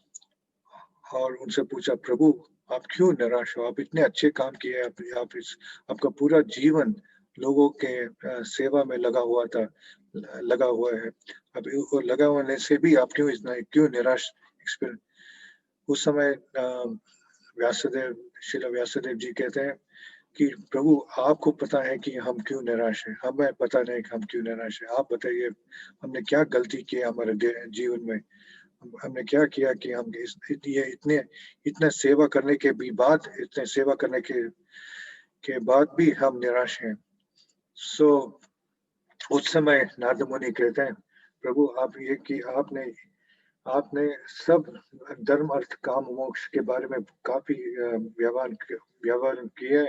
और उनसे पूछा, प्रभु आप क्यों निराश हो? आप इतने अच्छे काम किए, आपका पूरा जीवन लोगों के सेवा में लगा हुआ है। अब लगा होने से भी आप क्यों निराश एक्सपीरियंस? उस समय श्रील व्यासदेव जी कहते हैं कि प्रभु आपको पता है कि हम क्यों निराश हैं, हमें पता नहीं कि हम क्यों निराश हैं। आप बताइए हमने क्या गलती की हमारे जीवन में, हमने क्या किया कि हम इतने सेवा करने के बाद भी हम निराश हैं। सो उस समय नारद मुनि कहते हैं, प्रभु आप ये कि आपने सब धर्म अर्थ काम मोक्ष के बारे में काफी व्यवहार किए।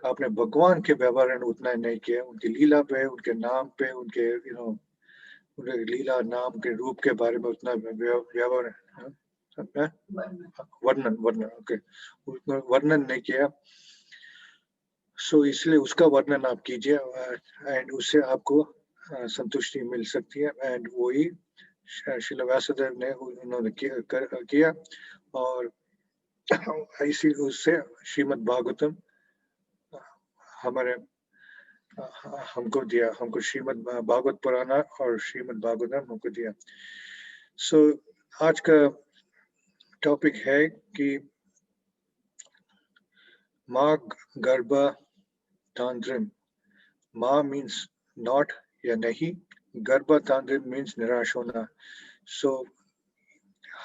आपने भगवान के व्यवहार में उतना नहीं किया, उनकी लीला पे, उनके नाम पे, उनके उनके लीला नाम के रूप के बारे में उतना व्यवहार वर्णन नहीं किया। सो इसलिए उसका वर्णन आप कीजिए एंड उससे आपको संतुष्टि मिल सकती है। एंड वही श्रील व्यासदेव ने उन्होंने किया और इसी उससे श्रीमद् भागवतम हमको श्रीमद् भागवत पुराण और श्रीमद् भागवतम हमको दिया। सो आज का टॉपिक है कि माँ गर्भ तांत्रिम। माँ मीन्स नॉट या नहीं, गर्भ तांत्रिम मीन्स निराश होना। सो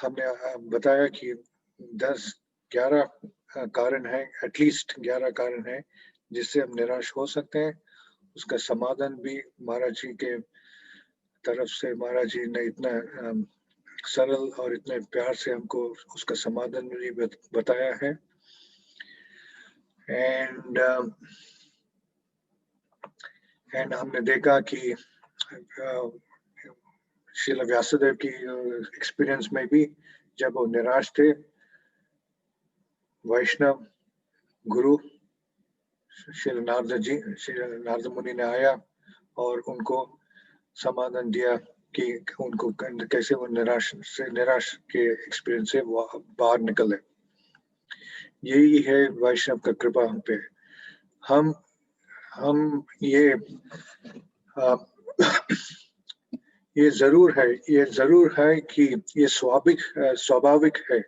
हमने बताया कि 10-11 कारण है, एटलीस्ट 11 कारण है जिससे हम निराश हो सकते हैं। उसका समाधान भी महाराज जी के तरफ से, महाराज जी ने इतना सरल और इतने प्यार से हमको उसका समाधान भी बताया है। एंड हमने देखा कि श्रील व्यासदेव की एक्सपीरियंस में भी जब वो निराश थे, वैष्णव गुरु श्री नारद मुनि ने आया और उनको समाधान दिया कि उनको कैसे वो निराश के एक्सपीरियंस से वो बाहर निकले। यही है वैष्णव का कृपा हम पे। हम ये जरूर है कि ये स्वाभाविक है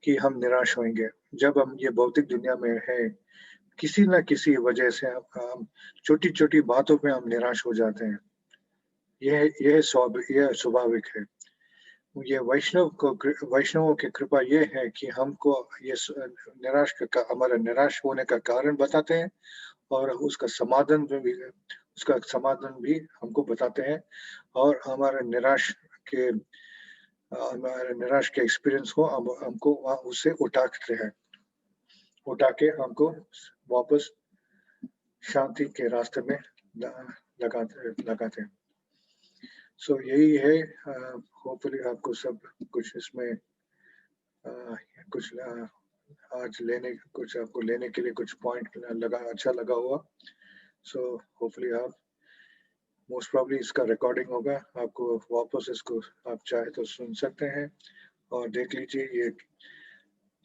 कि हम निराश होंगे जब हम ये भौतिक दुनिया में है। किसी न किसी वजह से हम छोटी बातों पे हम निराश हो जाते हैं। यह स्वाभाविक है। ये वैष्णवों की कृपा ये है कि हमको ये हमारा निराश होने का कारण बताते हैं और उसका समाधान भी हमको बताते हैं और हमारे निराश के एक्सपीरियंस को हमको उससे उठा के हमको वापस शांति के रास्ते में लगाते हैं। सो यही है। होपफुली आपको सब कुछ इसमें कुछ आज कुछ आपको लेने के लिए कुछ पॉइंट अच्छा लगा हुआ। सो होपफुली आप मोस्ट प्रॉब्ली इसका रिकॉर्डिंग होगा, आपको वापस इसको आप चाहे तो सुन सकते हैं और देख लीजिए ये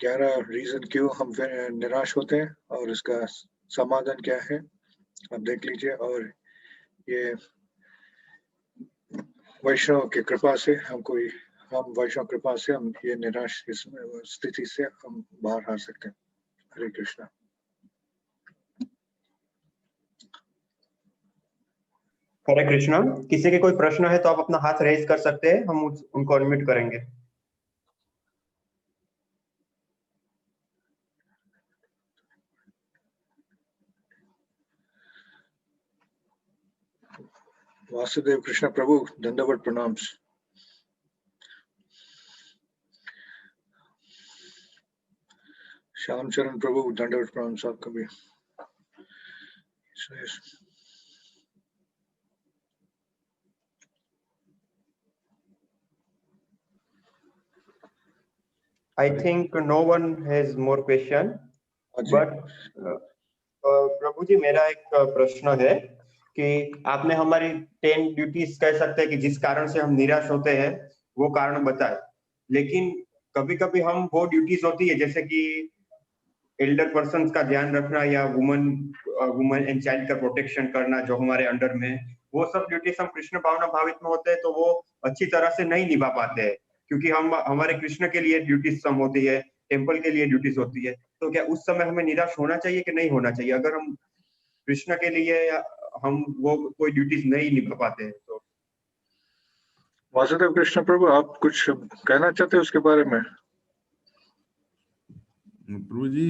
11 रीजन क्यों हम निराश होते हैं और इसका समाधान क्या है, आप देख लीजिए। और ये वैष्णव की कृपा से हम वैष्णव कृपा से हम ये निराश इस स्थिति से हम बाहर आ सकते हैं। हरे कृष्णा। हरे कृष्णा। किसी के कोई प्रश्न है तो आप अपना हाथ रेज कर सकते हैं, हम उनको अनम्यूट करेंगे। वासुदेव कृष्ण प्रभु दंडवत प्रणाम। श्याम चरण प्रभु दंडवत प्रणाम आपका भी। I think no one has more question, but प्रभु जी मेरा एक प्रश्न है कि आपने हमारी 10 ड्यूटीज कह सकते हैं कि जिस कारण से हम निराश होते हैं वो कारण बताए, लेकिन कभी कभी हम वो ड्यूटीज होती है जैसे कि एल्डर पर्सन का ध्यान रखना या वुमन एंड चाइल्ड का प्रोटेक्शन करना जो हमारे अंडर में, वो सब ड्यूटीज हम कृष्ण भावना भावित में होते हैं तो वो अच्छी तरह से नहीं निभा पाते हैं, क्योंकि हम हमारे कृष्ण के लिए ड्यूटीज सम होती है, टेम्पल के लिए ड्यूटीज होती है। तो क्या उस समय हमें निराश होना चाहिए कि नहीं होना चाहिए अगर हम कृष्ण के लिए हम वो कोई ड्यूटीज नहीं निभा पाते हैं तो? वासुदेव कृष्ण प्रभु आप कुछ कहना चाहते हैं उसके बारे में? प्रभु जी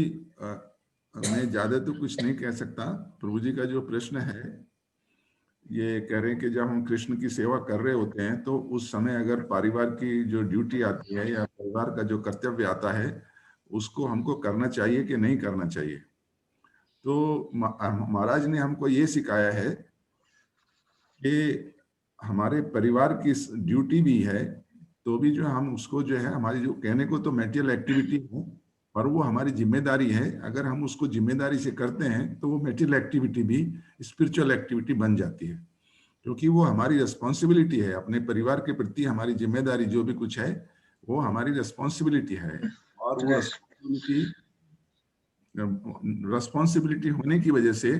मैं ज्यादा तो कुछ नहीं कह सकता। प्रभु जी का जो प्रश्न है ये कह रहे हैं कि जब हम कृष्ण की सेवा कर रहे होते हैं तो उस समय अगर परिवार की जो ड्यूटी आती है या परिवार का जो कर्तव्य आता है उसको हमको करना चाहिए कि नहीं करना चाहिए। तो महाराज ने हमको ये सिखाया है कि हमारे परिवार की ड्यूटी भी है, तो भी जो हम उसको जो है हमारी जो कहने को तो मेटेरियल एक्टिविटी है पर वो हमारी जिम्मेदारी है। अगर हम उसको जिम्मेदारी से करते हैं तो वो मेटेरियल एक्टिविटी भी स्पिरिचुअल एक्टिविटी बन जाती है, क्योंकि वो हमारी रिस्पॉन्सिबिलिटी है। अपने परिवार के प्रति हमारी जिम्मेदारी जो भी कुछ है वो हमारी रिस्पॉन्सिबिलिटी है, और वो रिस्पॉन्सिबिलिटी होने की वजह से,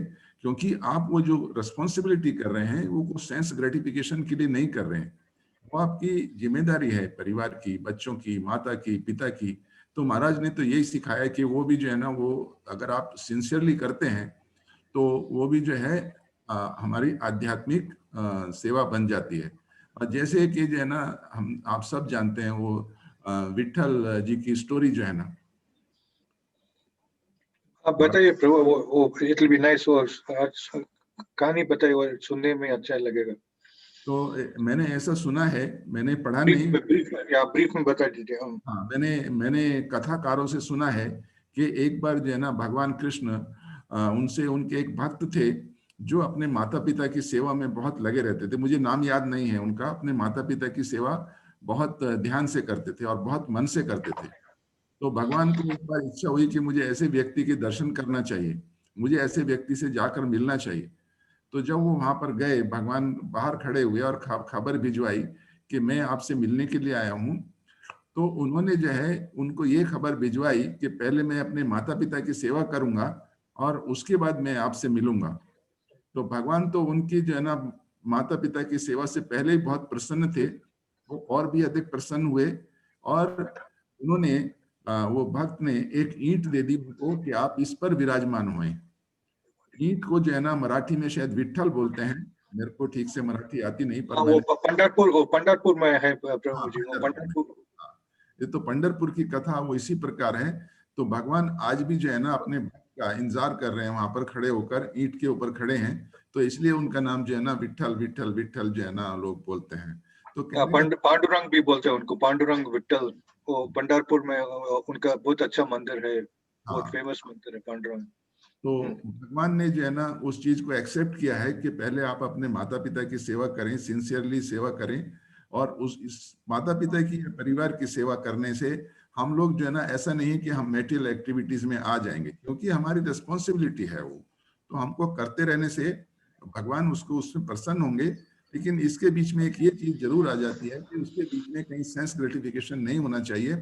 क्योंकि आप वो जो रिस्पॉन्सिबिलिटी कर रहे हैं वो सेंस ग्रेटिफिकेशन के लिए नहीं कर रहे हैं, वो आपकी जिम्मेदारी है परिवार की, बच्चों की, माता की, पिता की। तो महाराज ने तो यही सिखाया कि वो भी जो है ना, वो अगर आप सिंसियरली करते हैं तो वो भी जो है हमारी आध्यात्मिक सेवा बन जाती है। और जैसे कि जो है ना हम आप सब जानते हैं वो विठल जी की स्टोरी जो है ना, आप बताइए प्रभु। वो इट विल बी नाइस, वो कहानी बताइए, वो सुनने में अच्छा लगेगा। तो मैंने ऐसा सुना है, मैंने पढ़ा नहीं, ब्रीफ में बता दीजिए। हाँ मैंने कथाकारों से सुना है कि एक बार जो है ना भगवान कृष्ण उनसे, उनके एक भक्त थे जो अपने माता पिता की सेवा में बहुत लगे रहते थे, मुझे नाम याद नहीं है उनका, अपने माता पिता की सेवा बहुत ध्यान से करते थे और बहुत मन से करते थे। तो भगवान को एक बार इच्छा हुई कि मुझे ऐसे व्यक्ति के दर्शन करना चाहिए, मुझे ऐसे व्यक्ति से जाकर मिलना चाहिए। तो जब वो वहां पर गए, भगवान बाहर खड़े हुए और खबर भिजवाई कि मैं आपसे मिलने के लिए आया हूँ, तो उन्होंने जो है उनको ये खबर भिजवाई कि पहले मैं अपने माता पिता की सेवा करूंगा और उसके बाद मैं आपसे मिलूंगा। तो भगवान तो उनकी जो है ना माता पिता की सेवा से पहले ही बहुत प्रसन्न थे, वो और भी अधिक प्रसन्न हुए, और उन्होंने वो भक्त ने एक ईंट दे दी उनको कि आप इस पर विराजमान हुए। ईंट को जो है ना मराठी में शायद विठल बोलते हैं, मेरे को ठीक से मराठी आती नहीं, पर वो पंढरपुर में है प्रभु जी, वो पंढरपुर। ये तो पंढरपुर की कथा वो इसी प्रकार है। तो भगवान आज भी जो है ना अपने भक्त का इंतजार कर रहे हैं, वहां पर खड़े होकर ईंट के ऊपर खड़े हैं, तो इसलिए उनका नाम जो है ना विठल विठल विठल जो है ना लोग बोलते हैं। तो पांडुरंग भी बोलते हैं उनको, पांडुरंग विठल। वो पंढरपुर में उनका बहुत अच्छा मंदिर है, बहुत फेमस मंदिर है पांडुरंग। तो भगवान ने जो है ना उस चीज को एक्सेप्ट किया है कि पहले आप अपने माता पिता की सेवा करें, सिंसियरली सेवा करें, और उस इस माता पिता की परिवार की सेवा करने से हम लोग जो है ना, ऐसा नहीं है कि हम मेटेरियल एक्टिविटीज में आ जाएंगे, क्योंकि हमारी रिस्पॉन्सिबिलिटी है वो, तो हमको करते रहने से भगवान उसमें प्रसन्न होंगे। लेकिन इसके बीच में एक ये चीज जरूर आ जाती है कि उसके बीच में कहीं सेंस ग्रेटिफिकेशन नहीं होना चाहिए,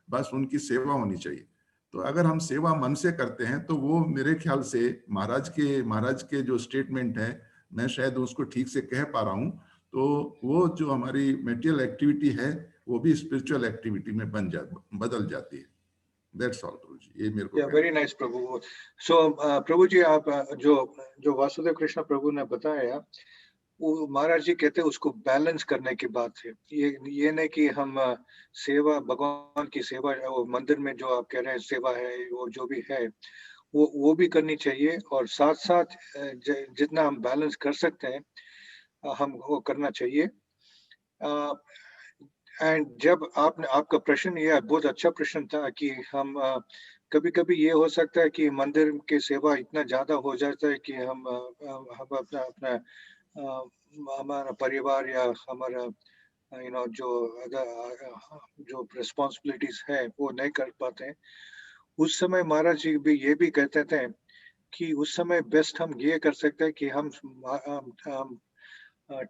बस उनकी सेवा होनी चाहिए। तो अगर हम सेवा मन से करते हैं तो वो मेरे ख्याल से महाराज के जो स्टेटमेंट है, मैं शायद उसको ठीक से कह पा रहा हूँ, तो वो जो हमारी मेटेरियल एक्टिविटी है वो भी स्पिरिचुअल एक्टिविटी में बदल जाती है। दैट्स ऑल प्रभु जी, ये मेरे को वेरी नाइस प्रभु। सो प्रभु जी, आप जो वासुदेव कृष्ण प्रभु ने बताया, वो महाराज जी कहते हैं उसको बैलेंस करने की बात है। ये नहीं कि हम सेवा, भगवान की सेवा, वो मंदिर में जो आप कह रहे हैं सेवा है, वो जो भी है वो भी करनी चाहिए, और साथ साथ जितना हम बैलेंस कर सकते हैं हम वो करना चाहिए। एंड जब आपका प्रश्न, ये बहुत अच्छा प्रश्न था कि हम कभी कभी ये हो सकता है कि मंदिर के सेवा इतना ज्यादा हो जाता है कि हम अपना अपना हमारा परिवार या हमारा जो रिस्पॉन्सिबिलिटीज है वो नहीं कर पाते हैं। उस समय महाराज जी भी ये भी कहते थे कि उस समय बेस्ट हम ये कर सकते हैं कि हम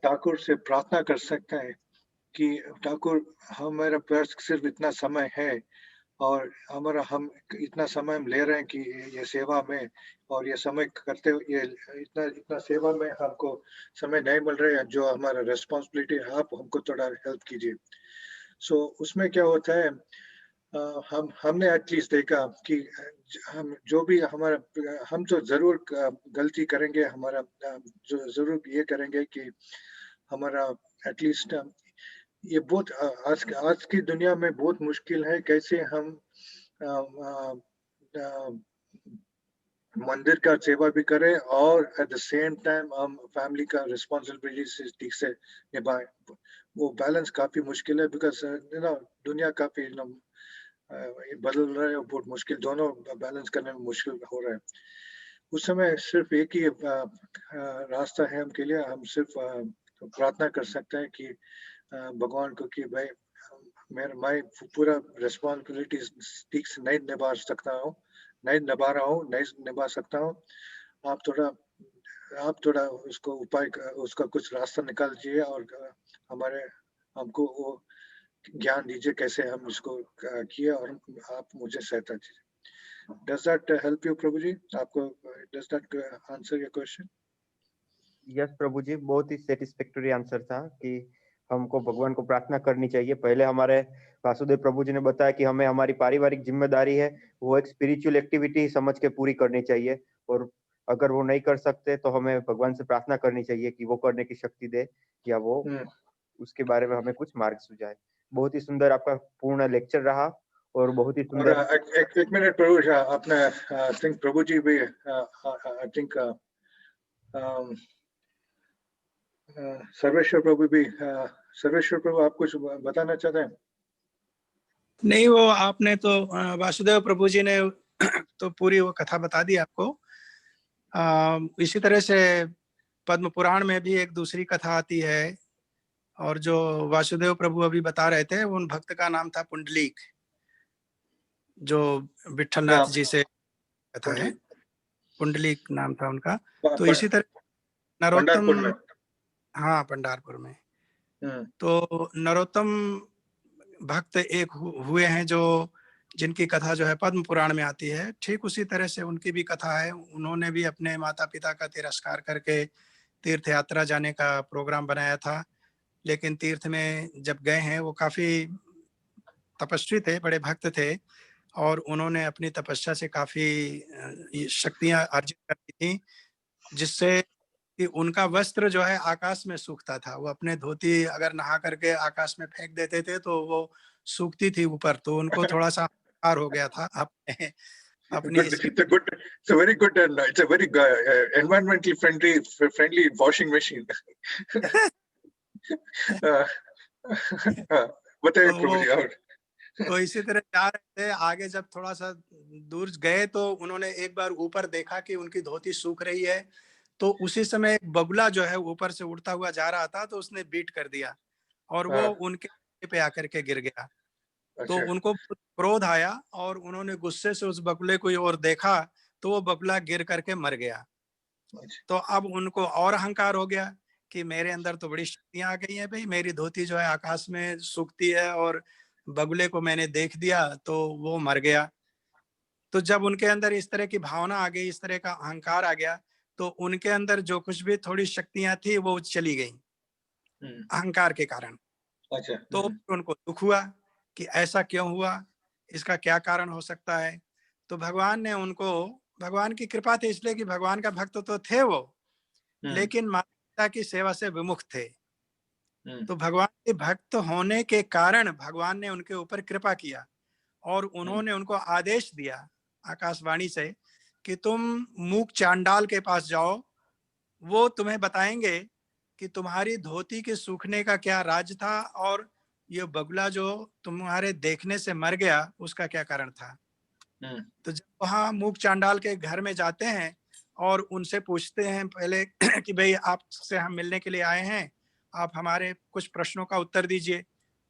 ठाकुर से प्रार्थना कर सकते हैं कि ठाकुर, हमारे पास सिर्फ इतना समय है और हम इतना समय हम ले रहे हैं कि ये सेवा में, और ये समय करते ये इतना सेवा में हमको समय नहीं मिल रहा है, जो हमारा रिस्पॉन्सिबिलिटी है, आप हमको थोड़ा हेल्प कीजिए। सो उसमें क्या होता है, हमने एटलीस्ट देखा कि हम जो भी हम तो जरूर गलती करेंगे, हमारा जो जरूर ये करेंगे कि हमारा एटलीस्ट ये बहुत आज की दुनिया में बहुत मुश्किल है कैसे हम मंदिर का सेवा भी करें और एट द सेम टाइम हम फैमिली का रिस्पॉन्सिबिलिटी ठीक से निभाएं। वो बैलेंस काफी मुश्किल है, बिकॉज दुनिया काफी बदल रहा है, बहुत मुश्किल, दोनों बैलेंस करने में मुश्किल हो रहा है। उस समय सिर्फ एक ही रास्ता है हमके लिए, हम सिर्फ प्रार्थना कर सकते हैं कि भगवान को कि भाई मैं पूरा रिस्पॉन्सिबिलिटीज ठीक से नहीं निभा सकता हूँ, नहीं निभा सकता हूँ। आप थोड़ा उसको उसका कुछ रास्ता निकाल दीजिए और हमको वो ज्ञान दीजिए कैसे हम इसको किए, और आप मुझे सहायता दीजिए। Does that help you, Prabhu ji? does that answer your question? Yes Prabhu ji, बहुत ही सेटिस्फैक्टरी आंसर था कि हमको भगवान को प्रार्थना करनी चाहिए। पहले हमारे वासुदेव प्रभु जी ने बताया कि हमें हमारी पारिवारिक जिम्मेदारी है, वो एक स्पिरिचुअल एक्टिविटी समझ के पूरी करनी चाहिए, और अगर वो नहीं कर सकते तो हमें भगवान से प्रार्थना करनी चाहिए कि वो करने की शक्ति दे, या वो उसके बारे में हमें कुछ मार्ग सुझाए। बहुत ही सुंदर आपका पूर्ण लेक्चर रहा, और बहुत ही सुंदर। एक मिनट प्रभु, अपने आई थिंक प्रभु जी भी आई थिंक सर्वेश्वर प्रभु आप कुछ बताना चाहते हैं? नहीं, वो आपने तो वासुदेव प्रभु जी ने तो पूरी वो कथा बता दी आपको। इसी तरह से पद्म पुराण में भी एक दूसरी कथा आती है, और जो वासुदेव प्रभु अभी बता रहे थे, उन भक्त का नाम था पुंडलीक, जो विठलनाथ जी से कथा है, पुंडलीक नाम था उनका। तो इसी तरह नरोत्तम, हाँ पंडारपुर में, तो नरोत्तम भक्त एक हुए हैं जो जिनकी कथा जो है पद्म पुराण में आती है। ठीक उसी तरह से उनकी भी कथा है। उन्होंने भी अपने माता पिता का तिरस्कार करके तीर्थ यात्रा जाने का प्रोग्राम बनाया था, लेकिन तीर्थ में जब गए हैं, वो काफी तपस्वी थे, बड़े भक्त थे, और उन्होंने अपनी तपस्या से काफी शक्तियां अर्जित कर दी थी, जिससे कि उनका वस्त्र जो है आकाश में सूखता था। वो अपने धोती अगर नहा करके आकाश में फेंक देते थे तो वो सूखती थी ऊपर, तो उनको थोड़ा सा अहंकार हो गया था अपने अपनी it's a very good and it's a very environmentally friendly washing machine. बताइए प्रभु जी। और तो इसी तरह जा रहे थे आगे, जब थोड़ा सा दूर गए तो उन्होंने एक बार ऊपर देखा कि उनकी धोती सूख रही है, तो उसी समय एक बगुला जो है ऊपर से उड़ता हुआ जा रहा था, तो उसने बीट कर दिया और वो उनके पे आकर के गिर गया। तो उनको क्रोध आया और उन्होंने गुस्से से उस बगुले को और देखा तो वो बगुला गिर करके मर गया। तो अब उनको और अहंकार हो गया कि मेरे अंदर तो बड़ी शक्तियां आ गई हैं भाई, मेरी धोती जो है आकाश में सूखती है और बगुले को मैंने देख दिया तो वो मर गया। तो जब उनके अंदर इस तरह की भावना आ गई, इस तरह का अहंकार आ गया, तो उनके अंदर जो कुछ भी थोड़ी शक्तियां थी वो चली गई अहंकार के कारण। अच्छा। तो उनको दुख हुआ कि ऐसा क्यों हुआ, इसका क्या कारण हो सकता है। तो भगवान ने उनको, भगवान की कृपा थी इसलिए कि भगवान का भक्त तो थे वो, लेकिन माता पिता की सेवा से विमुख थे। तो भगवान के भक्त होने के कारण भगवान ने उनके ऊपर कृपा किया और उन्होंने उनको आदेश दिया आकाशवाणी से कि तुम मूक चांडाल के पास जाओ, वो तुम्हें बताएंगे कि तुम्हारी धोती के सूखने का क्या राज था और ये बगुला जो तुम्हारे देखने से मर गया उसका क्या कारण था। तो जब वहाँ मूक चांडाल के घर में जाते हैं और उनसे पूछते हैं पहले कि भाई आपसे हम मिलने के लिए आए हैं, आप हमारे कुछ प्रश्नों का उत्तर दीजिए।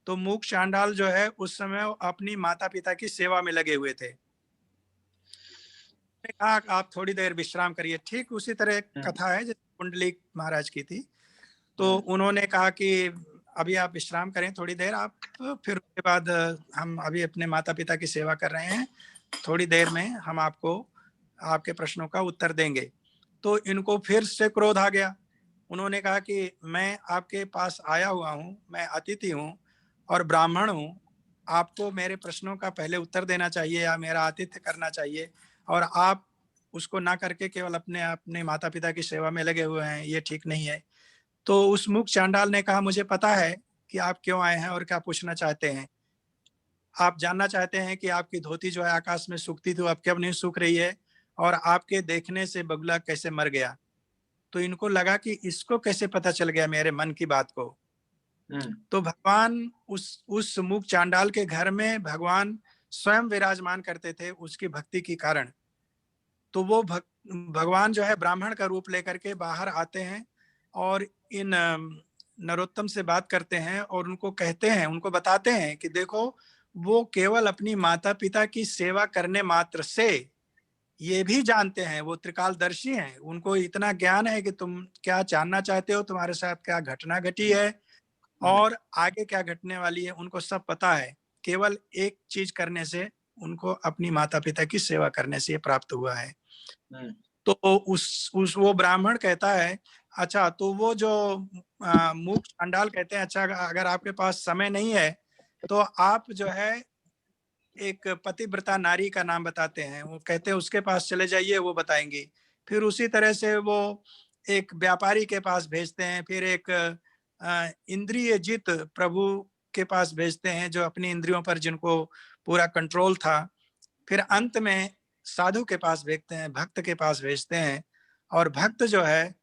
तो मूक चांडाल जो है उस समय अपनी माता पिता की सेवा में लगे हुए थे। कहा आप थोड़ी देर विश्राम करिए। ठीक उसी तरह कथा है जैसे कुंडली महाराज की थी। तो उन्होंने कहा कि अभी आप विश्राम करें थोड़ी देर, आप फिर उसके बाद हम अभी अपने माता पिता की सेवा कर रहे हैं, थोड़ी देर में हम आपको आपके प्रश्नों का उत्तर देंगे। तो इनको फिर से क्रोध आ गया। उन्होंने कहा कि मैं आपके पास आया हुआ हूँ, मैं अतिथि हूँ और ब्राह्मण हूँ, आपको मेरे प्रश्नों का पहले उत्तर देना चाहिए या मेरा आतिथ्य करना चाहिए, और आप उसको ना करके केवल अपने अपने माता पिता की सेवा में लगे हुए हैं, ये ठीक नहीं है। तो उस मूक चांडाल ने कहा मुझे पता है कि आप क्यों आए हैं और क्या पूछना चाहते हैं। आप जानना चाहते हैं कि आपकी धोती जो है आकाश में सूखती थी, अब क्यों नहीं सूख रही है, और आपके देखने से बगुला कैसे मर गया। तो इनको लगा कि इसको कैसे पता चल गया मेरे मन की बात को। तो भगवान उस मूक चांडाल के घर में भगवान स्वयं विराजमान करते थे उसकी भक्ति के कारण। तो वो भगवान जो है ब्राह्मण का रूप लेकर के बाहर आते हैं और इन नरोत्तम से बात करते हैं और उनको कहते हैं, उनको बताते हैं कि देखो वो केवल अपनी माता पिता की सेवा करने मात्र से ये भी जानते हैं, वो त्रिकालदर्शी हैं, उनको इतना ज्ञान है कि तुम क्या जानना चाहते हो, तुम्हारे साथ क्या घटना घटी है और आगे क्या घटने वाली है, उनको सब पता है। केवल एक चीज करने से, उनको अपनी माता पिता की सेवा करने से ये प्राप्त हुआ है। तो उस वो ब्राह्मण कहता है अच्छा, तो वो जो मूक चांडाल कहते हैं अच्छा अगर आपके पास समय नहीं है तो आप जो है एक पतिव्रता नारी का नाम बताते हैं, वो कहते हैं उसके पास चले जाइए, वो बताएंगी। फिर उसी तरह से वो एक व्यापारी के पास भेजते हैं, फिर एक इंद्रिय जित प्रभु के पास भेजते हैं जो अपनी इंद्रियों पर जिनको पूरा कंट्रोल था। फिर अंत में साधु के पास भेजते हैं, भक्त के पास भेजते हैं, और भक्त जो है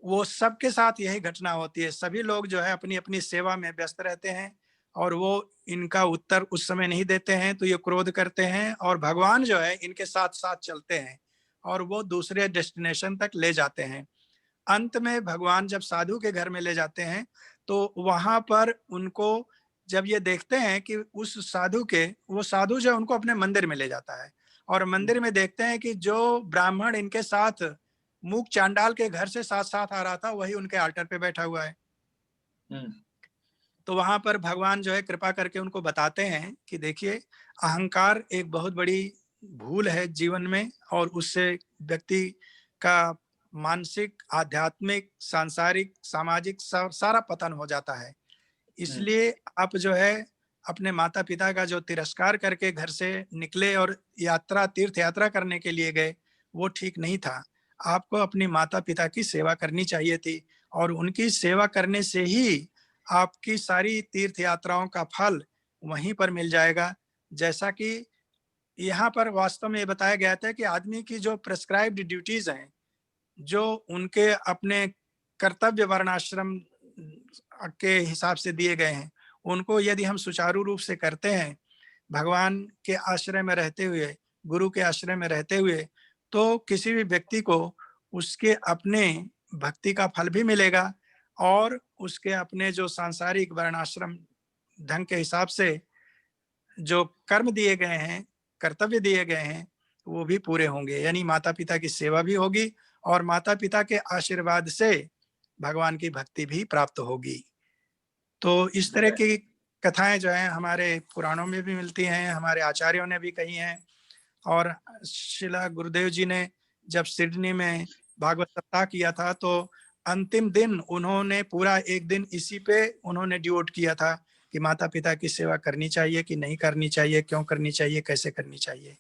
वो सबके साथ यही घटना होती है। सभी लोग जो है अपनी अपनी सेवा में व्यस्त रहते हैं और वो इनका उत्तर उस समय नहीं देते हैं तो ये क्रोध करते हैं और भगवान जो है इनके साथ साथ चलते हैं और वो दूसरे डेस्टिनेशन तक ले जाते हैं। अंत में भगवान जब साधु के घर में ले जाते हैं तो वहां पर उनको जब ये देखते हैं कि उस साधु के, वो साधु जो उनको अपने मंदिर में ले जाता है और मंदिर में देखते हैं कि जो ब्राह्मण इनके साथ मूक चांडाल के घर से साथ साथ आ रहा था वही उनके आल्टर पे बैठा हुआ है। तो वहां पर भगवान जो है कृपा करके उनको बताते हैं कि देखिए अहंकार एक बहुत बड़ी भूल है जीवन में और उससे व्यक्ति का मानसिक, आध्यात्मिक, सांसारिक, सामाजिक सारा पतन हो जाता है। इसलिए आप जो है अपने माता पिता का जो तिरस्कार करके घर से निकले और यात्रा, तीर्थ यात्रा करने के लिए गए, वो ठीक नहीं था। आपको अपनी माता पिता की सेवा करनी चाहिए थी और उनकी सेवा करने से ही आपकी सारी तीर्थ यात्राओं का फल वहीं पर मिल जाएगा। जैसा कि यहाँ पर वास्तव में ये बताया गया था कि आदमी की जो प्रिस्क्राइब्ड ड्यूटीज हैं, जो उनके अपने कर्तव्य वर्णाश्रम के हिसाब से दिए गए हैं, उनको यदि हम सुचारू रूप से करते हैं, भगवान के आश्रय में रहते हुए, गुरु के आश्रय में रहते हुए, तो किसी भी व्यक्ति को उसके अपने भक्ति का फल भी मिलेगा और उसके अपने जो सांसारिक वर्णाश्रम ढंग के हिसाब से जो कर्म दिए गए हैं, कर्तव्य दिए गए हैं, वो भी पूरे होंगे। यानी माता पिता की सेवा भी होगी और माता पिता के आशीर्वाद से भगवान की भक्ति भी प्राप्त होगी। तो इस तरह की कथाएं जो हैं हमारे पुराणों में भी मिलती हैं, हमारे आचार्यों ने भी कही हैं। और शिला गुरुदेव जी ने जब सिडनी में भागवत सप्ताह किया था तो अंतिम दिन उन्होंने पूरा एक दिन इसी पे उन्होंने डिवोट किया था कि माता पिता की सेवा करनी चाहिए कि नहीं करनी चाहिए, क्यों करनी चाहिए, कैसे करनी चाहिए।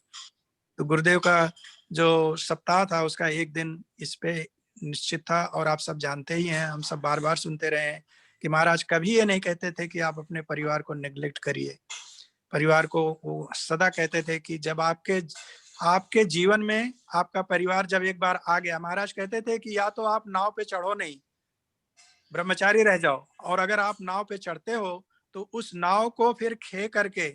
तो गुरुदेव का जो सप्ताह था उसका एक दिन इस पे निश्चित था। और आप सब जानते ही हैं, हम सब बार बार सुनते रहे हैं कि महाराज कभी ये नहीं कहते थे कि आप अपने परिवार को नेग्लेक्ट करिए। परिवार को वो सदा कहते थे कि जब आपके जीवन में आपका परिवार जब एक बार आ गया, महाराज कहते थे कि या तो आप नाव पे चढ़ो नहीं, ब्रह्मचारी रह जाओ, और अगर आप नाव पे चढ़ते हो तो उस नाव को फिर खे करके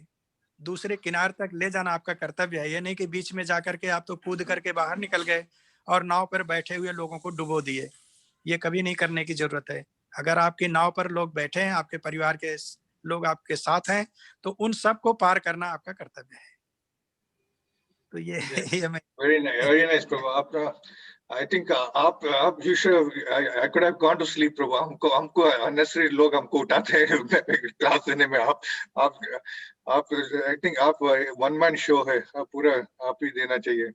दूसरे किनारे तक ले जाना आपका कर्तव्य है। ये नहीं कि बीच में जाकर के आप तो कूद करके बाहर निकल गए और नाव पर बैठे हुए लोगों को डुबो दिए। ये कभी नहीं करने की जरूरत है। अगर आपकी नाव पर लोग बैठे हैं, आपके परिवार के लोग आपके साथ हैं, तो उन सबको पार करना आपका कर्तव्य है। तो ये मैं very nice Prabhu. I think आप you should I could have gone to sleep प्रभु। हमको unnecessary लोग हमको उठाते हैं क्लास देने में। आप I think आप one man show है, पूरा आप ही देना चाहिए।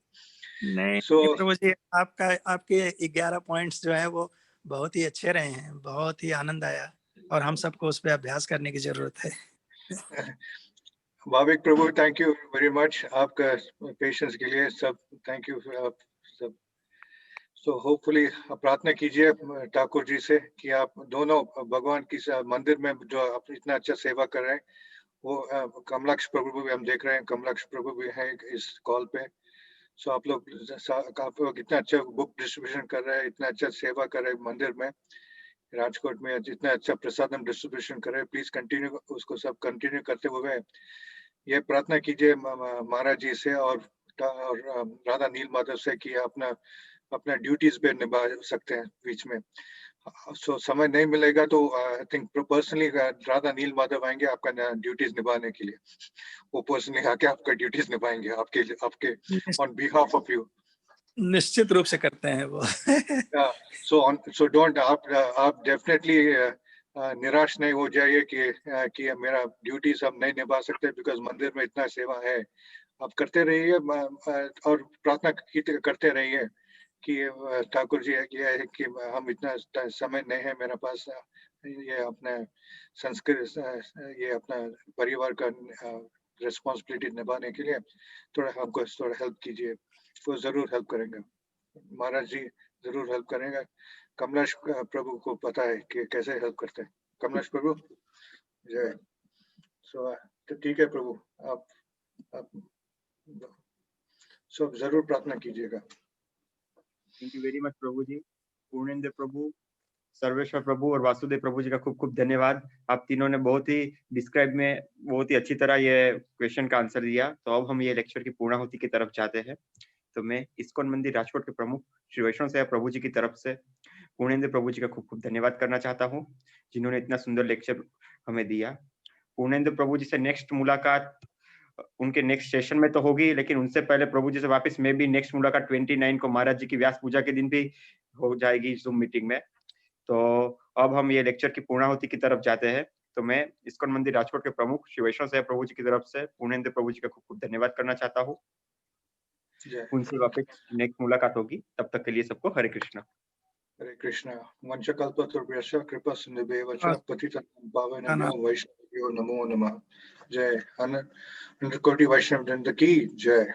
नहीं प्रभु जी, आपके 11 पॉइंट्स जो है वो बहुत ही अच्छे रहे हैं, बहुत ही आनंद आया और हम सबको उस पर अभ्यास करने की जरूरत है। भाविक प्रभु, थैंक यू वेरी मच आपका पेशेंस के लिए। सब थैंक यू आप सब। सो होपफुली प्रार्थना कीजिए ठाकुर जी से कि आप दोनों भगवान की मंदिर में जो आप इतना अच्छा सेवा कर रहे हैं, वो कमलाक्ष प्रभु भी हम देख रहे हैं, कमलाक्ष प्रभु भी हैं इस कॉल पे। सो आप लोग इतना अच्छा बुक डिस्ट्रीब्यूशन कर रहे हैं, इतना अच्छा सेवा कर रहे हैं मंदिर में राजकोट में, जितना अच्छा प्रसादम डिस्ट्रीब्यूशन कर रहे हैं। प्लीज कंटिन्यू, उसको सब कंटिन्यू करते हुए ये प्रार्थना कीजिए महाराज जी से और राधा नील माधव से कि अपना ड्यूटीज पे निभा सकते हैं बीच में। सो समय नहीं मिलेगा तो आई थिंक पर्सनली राधा नील माधव आएंगे आपका ड्यूटीज निभाने के लिए। वो पर्सनली आके आपका ड्यूटीज निभाएंगे आपके ऑन बिहाफ ऑफ यू। निश्चित रूप से करते हैं वो। सो डोंट आप डेफिनेटली निराश नहीं हो जाइए कि मेरा ड्यूटीज हम नहीं निभा सकते बिकॉज मंदिर में इतना सेवा है। आप करते रहिए और प्रार्थना करते रहिए कि ठाकुर जी ये है कि हम इतना समय नहीं है मेरे पास, ये अपने संस्कृत ये अपना परिवार का रिस्पॉन्सिबिलिटी निभाने के लिए थोड़ा हमको थोड़ा हेल्प कीजिए। वो जरूर हेल्प करेंगे, महाराज जी जरूर हेल्प करेंगे। कमलेश प्रभु को पता है कि कैसे हेल्प करते हैं। कमलेश प्रभु जय। सो तो ठीक है प्रभु, आप सब जरूर प्रार्थना कीजिएगा। थैंक यू वेरी मच प्रभु जी। पूर्णेंद्र प्रभु, सर्वेश्वर प्रभु और वासुदेव प्रभु जी का खूब खूब धन्यवाद। आप तीनों ने बहुत ही डिस्क्राइब में बहुत ही अच्छी तरह ये क्वेश्चन का आंसर दिया। तो अब हम ये लेक्चर की पूर्णाहुति की तरफ जाते हैं। तो मैं इस्कॉन मंदिर राजकोट के प्रमुख श्री वैष्णव सेवा प्रभु जी की तरफ से पूर्णेंद्र प्रभु जी का खूब खूब धन्यवाद करना चाहता हूँ, जिन्होंने इतना सुंदर लेक्चर हमें दिया। पूर्णेंद्र प्रभु जी से नेक्स्ट मुलाकात उनके नेक्स्ट सेशन में तो होगी, लेकिन उनसे पहले प्रभु जी से वापस में भी नेक्स्ट मुलाकात 29 को महाराज जी की व्यास पूजा के दिन भी हो जाएगी जूम मीटिंग में। तो अब हम ये लेक्चर की पूर्णाहुति की तरफ जाते हैं। तो मैं इस्कॉन मंदिर राजकोट के प्रमुख श्री वैष्णव सेवा प्रभु जी की तरफ से पूर्णेंद्र प्रभु जी का खूब खूब धन्यवाद करना चाहता हूँ। उनसे वापस नेक्स्ट मुलाकात होगी, तब तक के लिए सबको हरे कृष्णा। हरे कृष्णा। वंशकल्पतरुभ्यश्च कृपा सिन्धुभ्येव च पतितानां पावनेभ्यो वैष्णवेभ्यो नमो नमः। जय। 100 कोटि वैष्णव वृंद की जय।